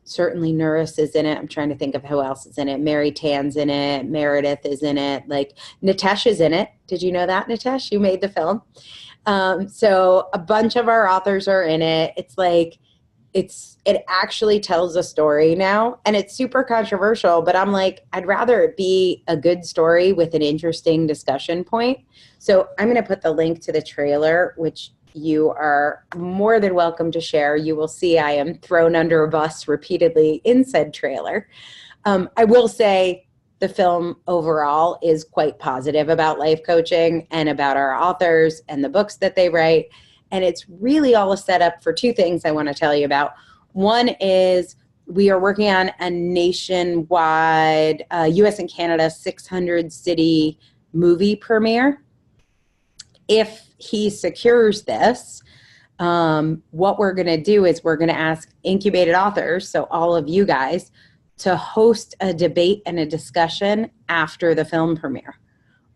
Certainly Nuris is in it. I'm trying to think of who else is in it. Mary Tan's in it. Meredith is in it. Like Nitesh is in it. Did you know that, Nitesh? You made the film. So a bunch of our authors are in it. It's like, it actually tells a story now, and it's super controversial, but I'm like, I'd rather it be a good story with an interesting discussion point. So I'm going to put the link to the trailer, which you are more than welcome to share. You will see I am thrown under a bus repeatedly in said trailer. I will say the film overall is quite positive about life coaching and about our authors and the books that they write. And it's really all a setup for two things I want to tell you about. One is we are working on a nationwide US and Canada 600 city movie premiere. If he secures this, what we're going to do is we're going to ask incubated authors, so all of you guys, to host a debate and a discussion after the film premiere.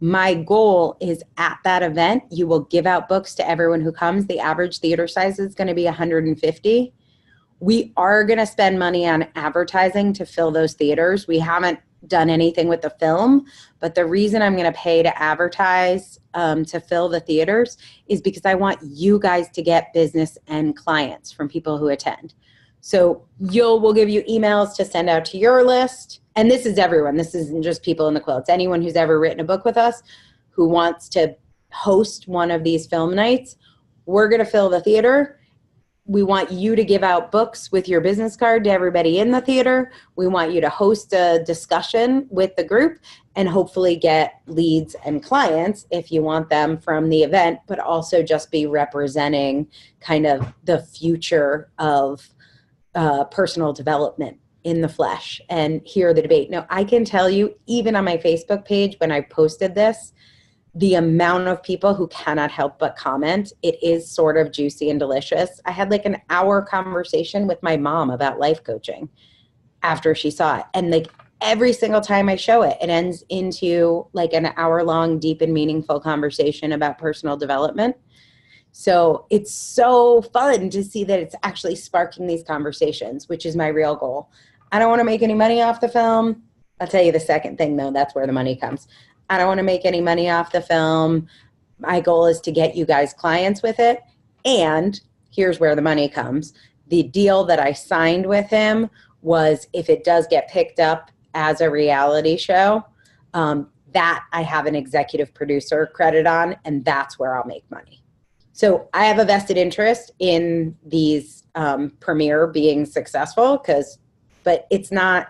My goal is at that event, you will give out books to everyone who comes. The average theater size is going to be 150. We are going to spend money on advertising to fill those theaters. We haven't done anything with the film, but the reason I'm going to pay to advertise to fill the theaters is because I want you guys to get business and clients from people who attend. So we'll give you emails to send out to your list. And this is everyone. This isn't just people in the quilts. Anyone who's ever written a book with us who wants to host one of these film nights, we're going to fill the theater. We want you to give out books with your business card to everybody in the theater. We want you to host a discussion with the group and hopefully get leads and clients if you want them from the event, but also just be representing kind of the future of personal development in the flesh and hear the debate. Now, I can tell you, even on my Facebook page, when I posted this, the amount of people who cannot help but comment, it is sort of juicy and delicious. I had like an hour conversation with my mom about life coaching after she saw it. And like every single time I show it, it ends into like an hour-long deep and meaningful conversation about personal development. So it's so fun to see that it's actually sparking these conversations, which is my real goal. I don't want to make any money off the film. I'll tell you the second thing, though. That's where the money comes. I don't want to make any money off the film. My goal is to get you guys clients with it. And here's where the money comes. The deal that I signed with him was if it does get picked up as a reality show, that I have an executive producer credit on, and that's where I'll make money. So I have a vested interest in these premiere being successful, but it's not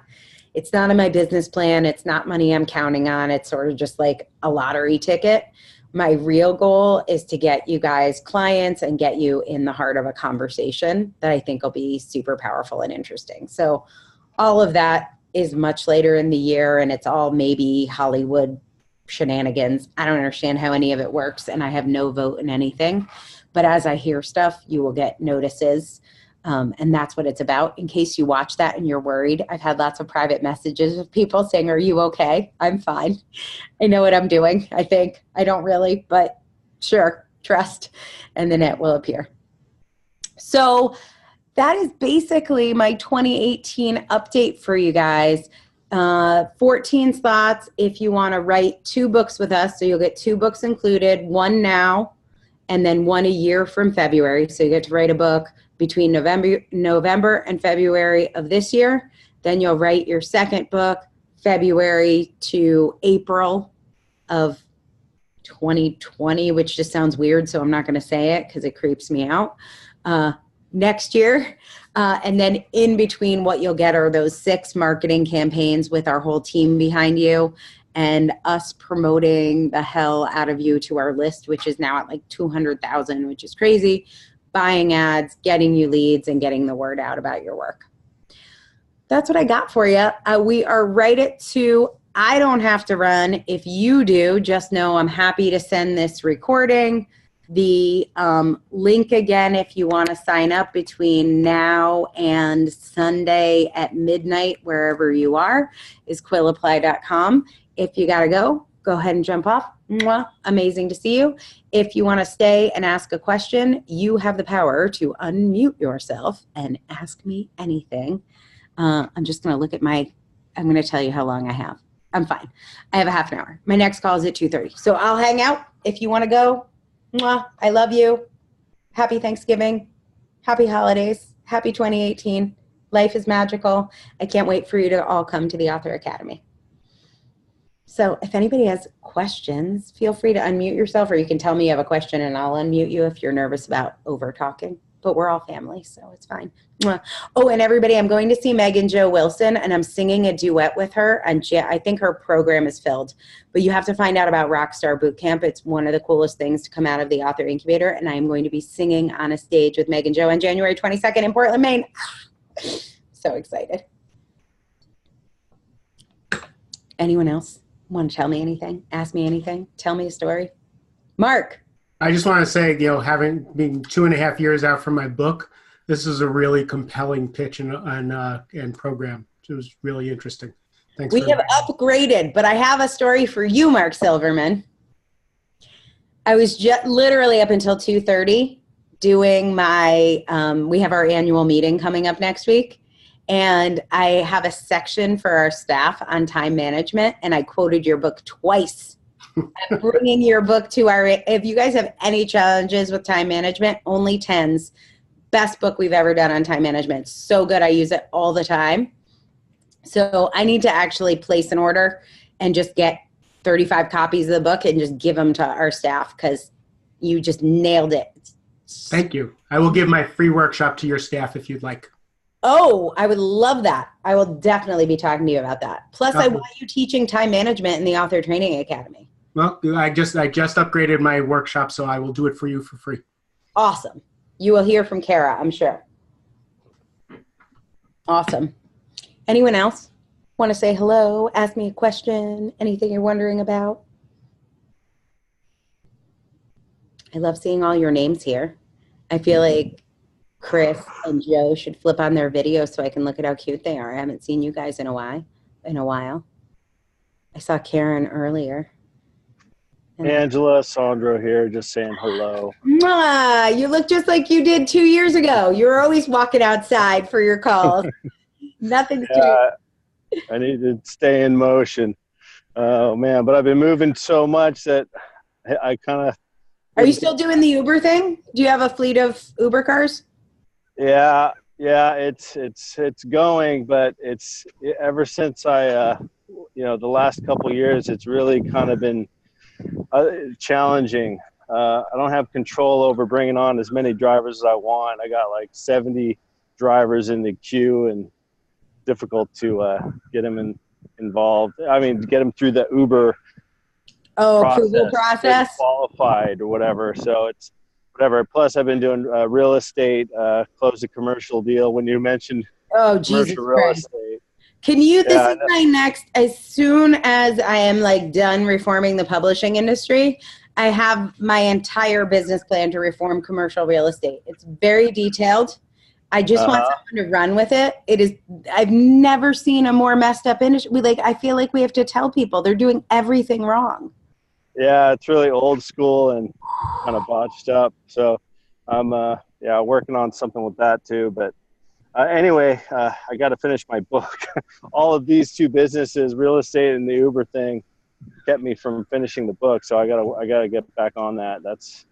in my business plan. It's not money I'm counting on. It's sort of just like a lottery ticket. My real goal is to get you guys clients and get you in the heart of a conversation that I think will be super powerful and interesting. So all of that is much later in the year, and it's all maybe Hollywood shenanigans. I don't understand how any of it works, and I have no vote in anything. But as I hear stuff, you will get notices, and that's what it's about. In case you watch that and you're worried, I've had lots of private messages of people saying, "Are you okay?" I'm fine. I know what I'm doing, I think. I don't really, but sure, trust, and then it will appear. So that is basically my 2018 update for you guys. 14 slots if you want to write 2 books with us. So you'll get 2 books included, one now and then one a year from February. So you get to write a book between November and February of this year. Then you'll write your second book February to April of 2020, which just sounds weird, so I'm not going to say it because it creeps me out. Next year. And then in between, what you'll get are those 6 marketing campaigns with our whole team behind you and us promoting the hell out of you to our list, which is now at like 200,000, which is crazy. Buying ads, getting you leads, and getting the word out about your work. That's what I got for you. We are right at 2. I don't have to run. If you do, just know I'm happy to send this recording. The link again, if you want to sign up between now and Sunday at midnight, wherever you are, is quillapply.com. If you got to go ahead and jump off. Mwah, amazing to see you. If you want to stay and ask a question, you have the power to unmute yourself and ask me anything. I'm just going to look at I'm going to tell you how long I have. I'm fine. I have a half an hour. My next call is at 2:30. So I'll hang out if you want to go. Mwah, I love you. Happy Thanksgiving. Happy holidays. Happy 2018. Life is magical. I can't wait for you to all come to the Author Academy. So if anybody has questions, feel free to unmute yourself, or you can tell me you have a question and I'll unmute you if you're nervous about over talking. But we're all family, so it's fine. Oh, and everybody, I'm going to see Megan Jo Wilson, and I'm singing a duet with her. And I think her program is filled. But you have to find out about Rockstar Bootcamp. It's one of the coolest things to come out of the Author Incubator. And I am going to be singing on a stage with Megan Jo on January 22nd in Portland, Maine. So excited. Anyone else want to tell me anything? Ask me anything? Tell me a story? Mark. I just want to say, having been 2.5 years out from my book, this is a really compelling pitch and program. It was really interesting. Thanks. We have upgraded, but I have a story for you, Mark Silverman. I was just literally up until 2:30 doing my, we have our annual meeting coming up next week. And I have a section for our staff on time management, and I quoted your book twice. I'm bringing your book to if you guys have any challenges with time management, only 10s. Best book we've ever done on time management. So good. I use it all the time. So I need to actually place an order and just get 35 copies of the book and just give them to our staff because you just nailed it. Thank you. I will give my free workshop to your staff if you'd like. Oh, I would love that. I will definitely be talking to you about that. Plus, I want you teaching time management in the Author Training Academy. Well, I just upgraded my workshop, so I will do it for you for free. Awesome. You will hear from Kara, I'm sure. Awesome. Anyone else want to say hello, ask me a question, anything you're wondering about? I love seeing all your names here. I feel like Chris and Joe should flip on their videos so I can look at how cute they are. I haven't seen you guys in a while. I saw Karen earlier. Angela, Sandra here, just saying hello. You look just like you did 2 years ago. You were always walking outside for your calls. Nothing's changed. Yeah, I need to stay in motion. Oh man, but I've been moving so much that I kind of. Are you still doing the Uber thing? Do you have a fleet of Uber cars? Yeah, yeah, it's going, but it's ever since the last couple of years, it's really kind of been challenging. I don't have control over bringing on as many drivers as I want. I got like 70 drivers in the queue, and difficult to get them involved. I mean, get them through the Uber Approval get process. qualified or whatever. So it's whatever. Plus, I've been doing real estate, closed a commercial deal. When you mentioned Oh, Jesus commercial real Christ. estate, Can you, this yeah, is my next, as soon as I am like done reforming the publishing industry, I have my entire business plan to reform commercial real estate. It's very detailed. I just want someone to run with it. It is, I've never seen a more messed up industry. I feel like we have to tell people they're doing everything wrong. yeah, it's really old school and kind of botched up. So I'm working on something with that too. But anyway, I got to finish my book. All of these two businesses, real estate and the Uber thing, kept me from finishing the book. So I gotta get back on that. That's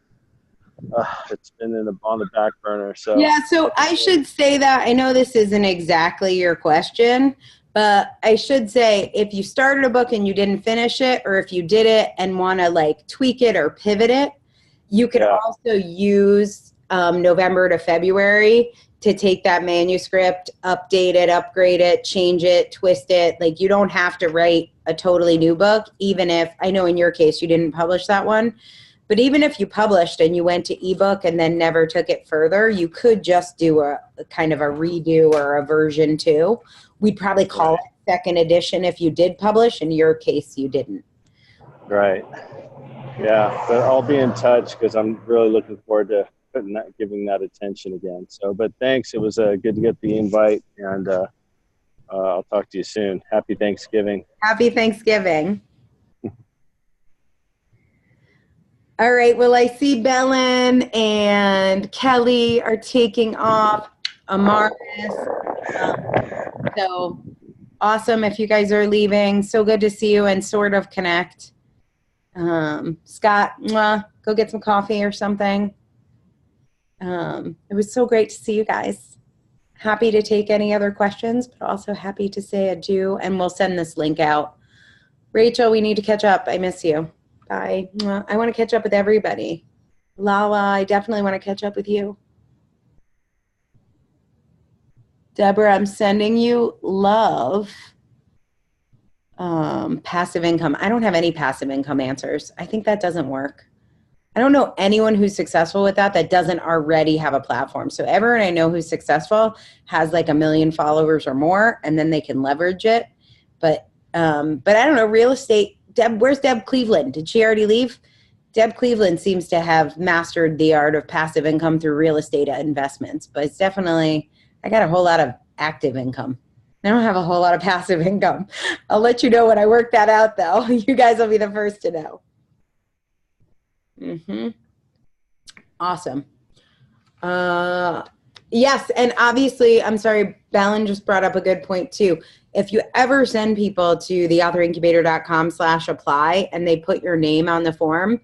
it's been on the back burner. So Yeah, so I should say that, I know this isn't exactly your question, but I should say if you started a book and you didn't finish it, or if you did it and want to like tweak it or pivot it, you could also use November to February to take that manuscript, update it, upgrade it, change it, twist it. Like, you don't have to write a totally new book, even if, I know in your case you didn't publish that one, but even if you published and you went to ebook and then never took it further, you could just do a kind of a redo or a version 2. We'd probably call it second edition if you did publish. In your case, you didn't. Right. Yeah, but I'll be in touch because I'm really looking forward to giving that attention again. So, but thanks. It was good to get the invite, and I'll talk to you soon. Happy Thanksgiving. Happy Thanksgiving. All right. Well, I see Belen and Kelly are taking off. Amaris. So awesome if you guys are leaving. So good to see you and sort of connect. Scott, go get some coffee or something. It was so great to see you guys. Happy to take any other questions, but also happy to say adieu, and we'll send this link out. Rachel, we need to catch up. I miss you. Bye. I want to catch up with everybody. Lala, I definitely want to catch up with you. Deborah, I'm sending you love. Passive income. I don't have any passive income answers. I think that doesn't work. I don't know anyone who's successful with that doesn't already have a platform. So everyone I know who's successful has like 1 million followers or more, and then they can leverage it. But I don't know, real estate. Deb, where's Deb Cleveland? Did she already leave? Deb Cleveland seems to have mastered the art of passive income through real estate investments, but it's definitely, I got a whole lot of active income. I don't have a whole lot of passive income. I'll let you know when I work that out, though. You guys will be the first to know. Awesome. Yes, and obviously, I'm sorry, Belen just brought up a good point, too. If you ever send people to theauthorincubator.com/apply and they put your name on the form,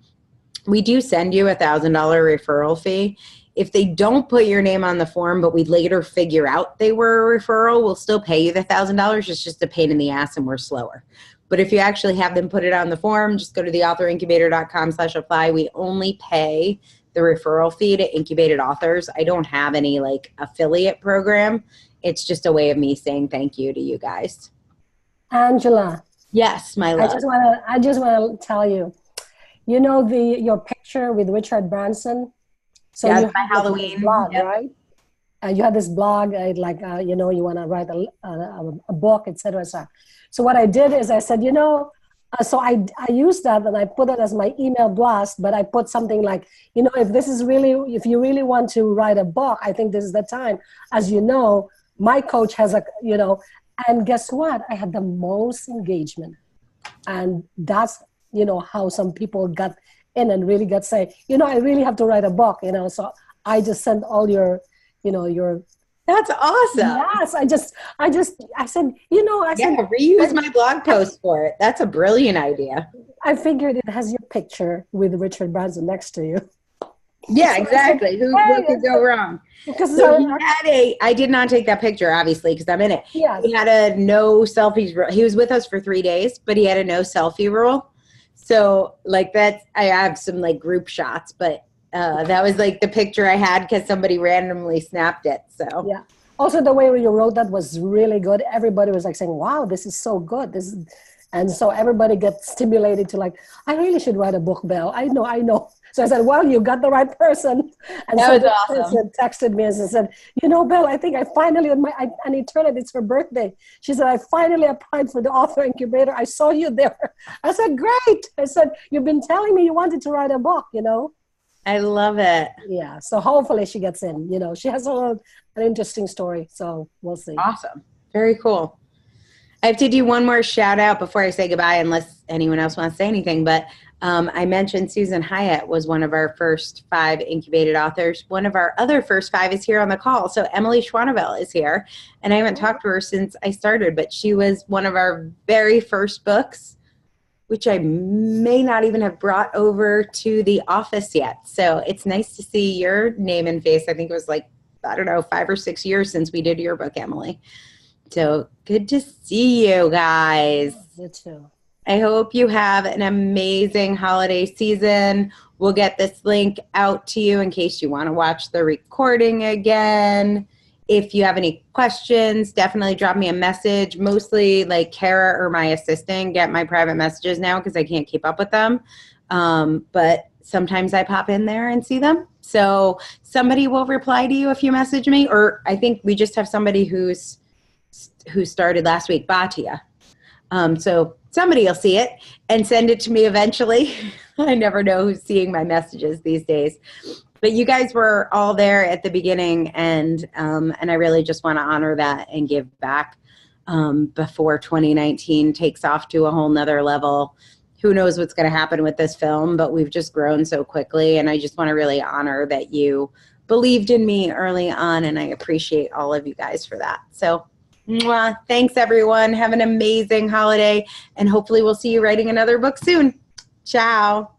we do send you a $1,000 referral fee. If they don't put your name on the form, but we later figure out they were a referral, we'll still pay you the $1,000. It's just a pain in the ass and we're slower. But if you actually have them put it on the form, just go to theauthorincubator.com/apply. We only pay the referral fee to incubated authors. I don't have any like affiliate program. It's just a way of me saying thank you to you guys. Angela. Yes, my love. I just want to tell you, you know your picture with Richard Branson. So yeah, you my Halloween blog, yep. right? You had this blog, you want to write a book, etc. So what I did is I said, so I used that and I put it as my email blast, but I put something like, if you really want to write a book, I think this is the time. As you know, my coach has and guess what? I had the most engagement. And that's, how some people got in and really got say, I really have to write a book, so I just sent all your That's awesome. Yes, I said, you know, I said, Yeah, reuse my blog post for it. That's a brilliant idea. I figured it has your picture with Richard Branson next to you. Yeah, So exactly. I said, What hey, could go wrong? because So he had I did not take that picture, obviously, because I'm in it. yes. He had a no selfies rule. He was with us for 3 days, but he had a no selfie rule. So like that's, I have some like group shots, but that was like the picture I had because somebody randomly snapped it. So Yeah. Also, the way you wrote that was really good. Everybody was like saying, wow, this is so good. And so everybody gets stimulated to like, I really should write a book, Belle. I know. So I said, well, you got the right person. And that so was this awesome. person texted me and said, you know, Belle, I think I finally, and he turned it, it's her birthday. She said, I finally applied for the author incubator. I saw you there. I said, great. I said, you've been telling me you wanted to write a book, you know? I love it. Yeah. So hopefully she gets in, you know, she has an interesting story. So we'll see. Awesome. Very cool. I have to do one more shout out before I say goodbye, unless anyone else wants to say anything. But I mentioned Susan Hyatt was one of our first 5 incubated authors. One of our other first 5 is here on the call. So Emily Schwaneville is here. And I haven't talked to her since I started, but she was one of our very first books, which I may not even have brought over to the office yet. So it's nice to see your name and face. I think it was like, I don't know, 5 or 6 years since we did your book, Emily. So good to see you guys. You too. I hope you have an amazing holiday season. We'll get this link out to you in case you want to watch the recording again. If you have any questions, definitely drop me a message. Mostly like Kara or my assistant get my private messages now because I can't keep up with them. But sometimes I pop in there and see them. So somebody will reply to you if you message me. Or I think we just have somebody who started last week, Batia. So somebody will see it and send it to me eventually. I never know who's seeing my messages these days. But you guys were all there at the beginning, and I really just want to honor that and give back before 2019 takes off to a whole nother level. Who knows what's going to happen with this film, but we've just grown so quickly, and I just want to really honor that you believed in me early on, and I appreciate all of you guys for that. So mwah, thanks, everyone. Have an amazing holiday, and hopefully we'll see you writing another book soon. Ciao.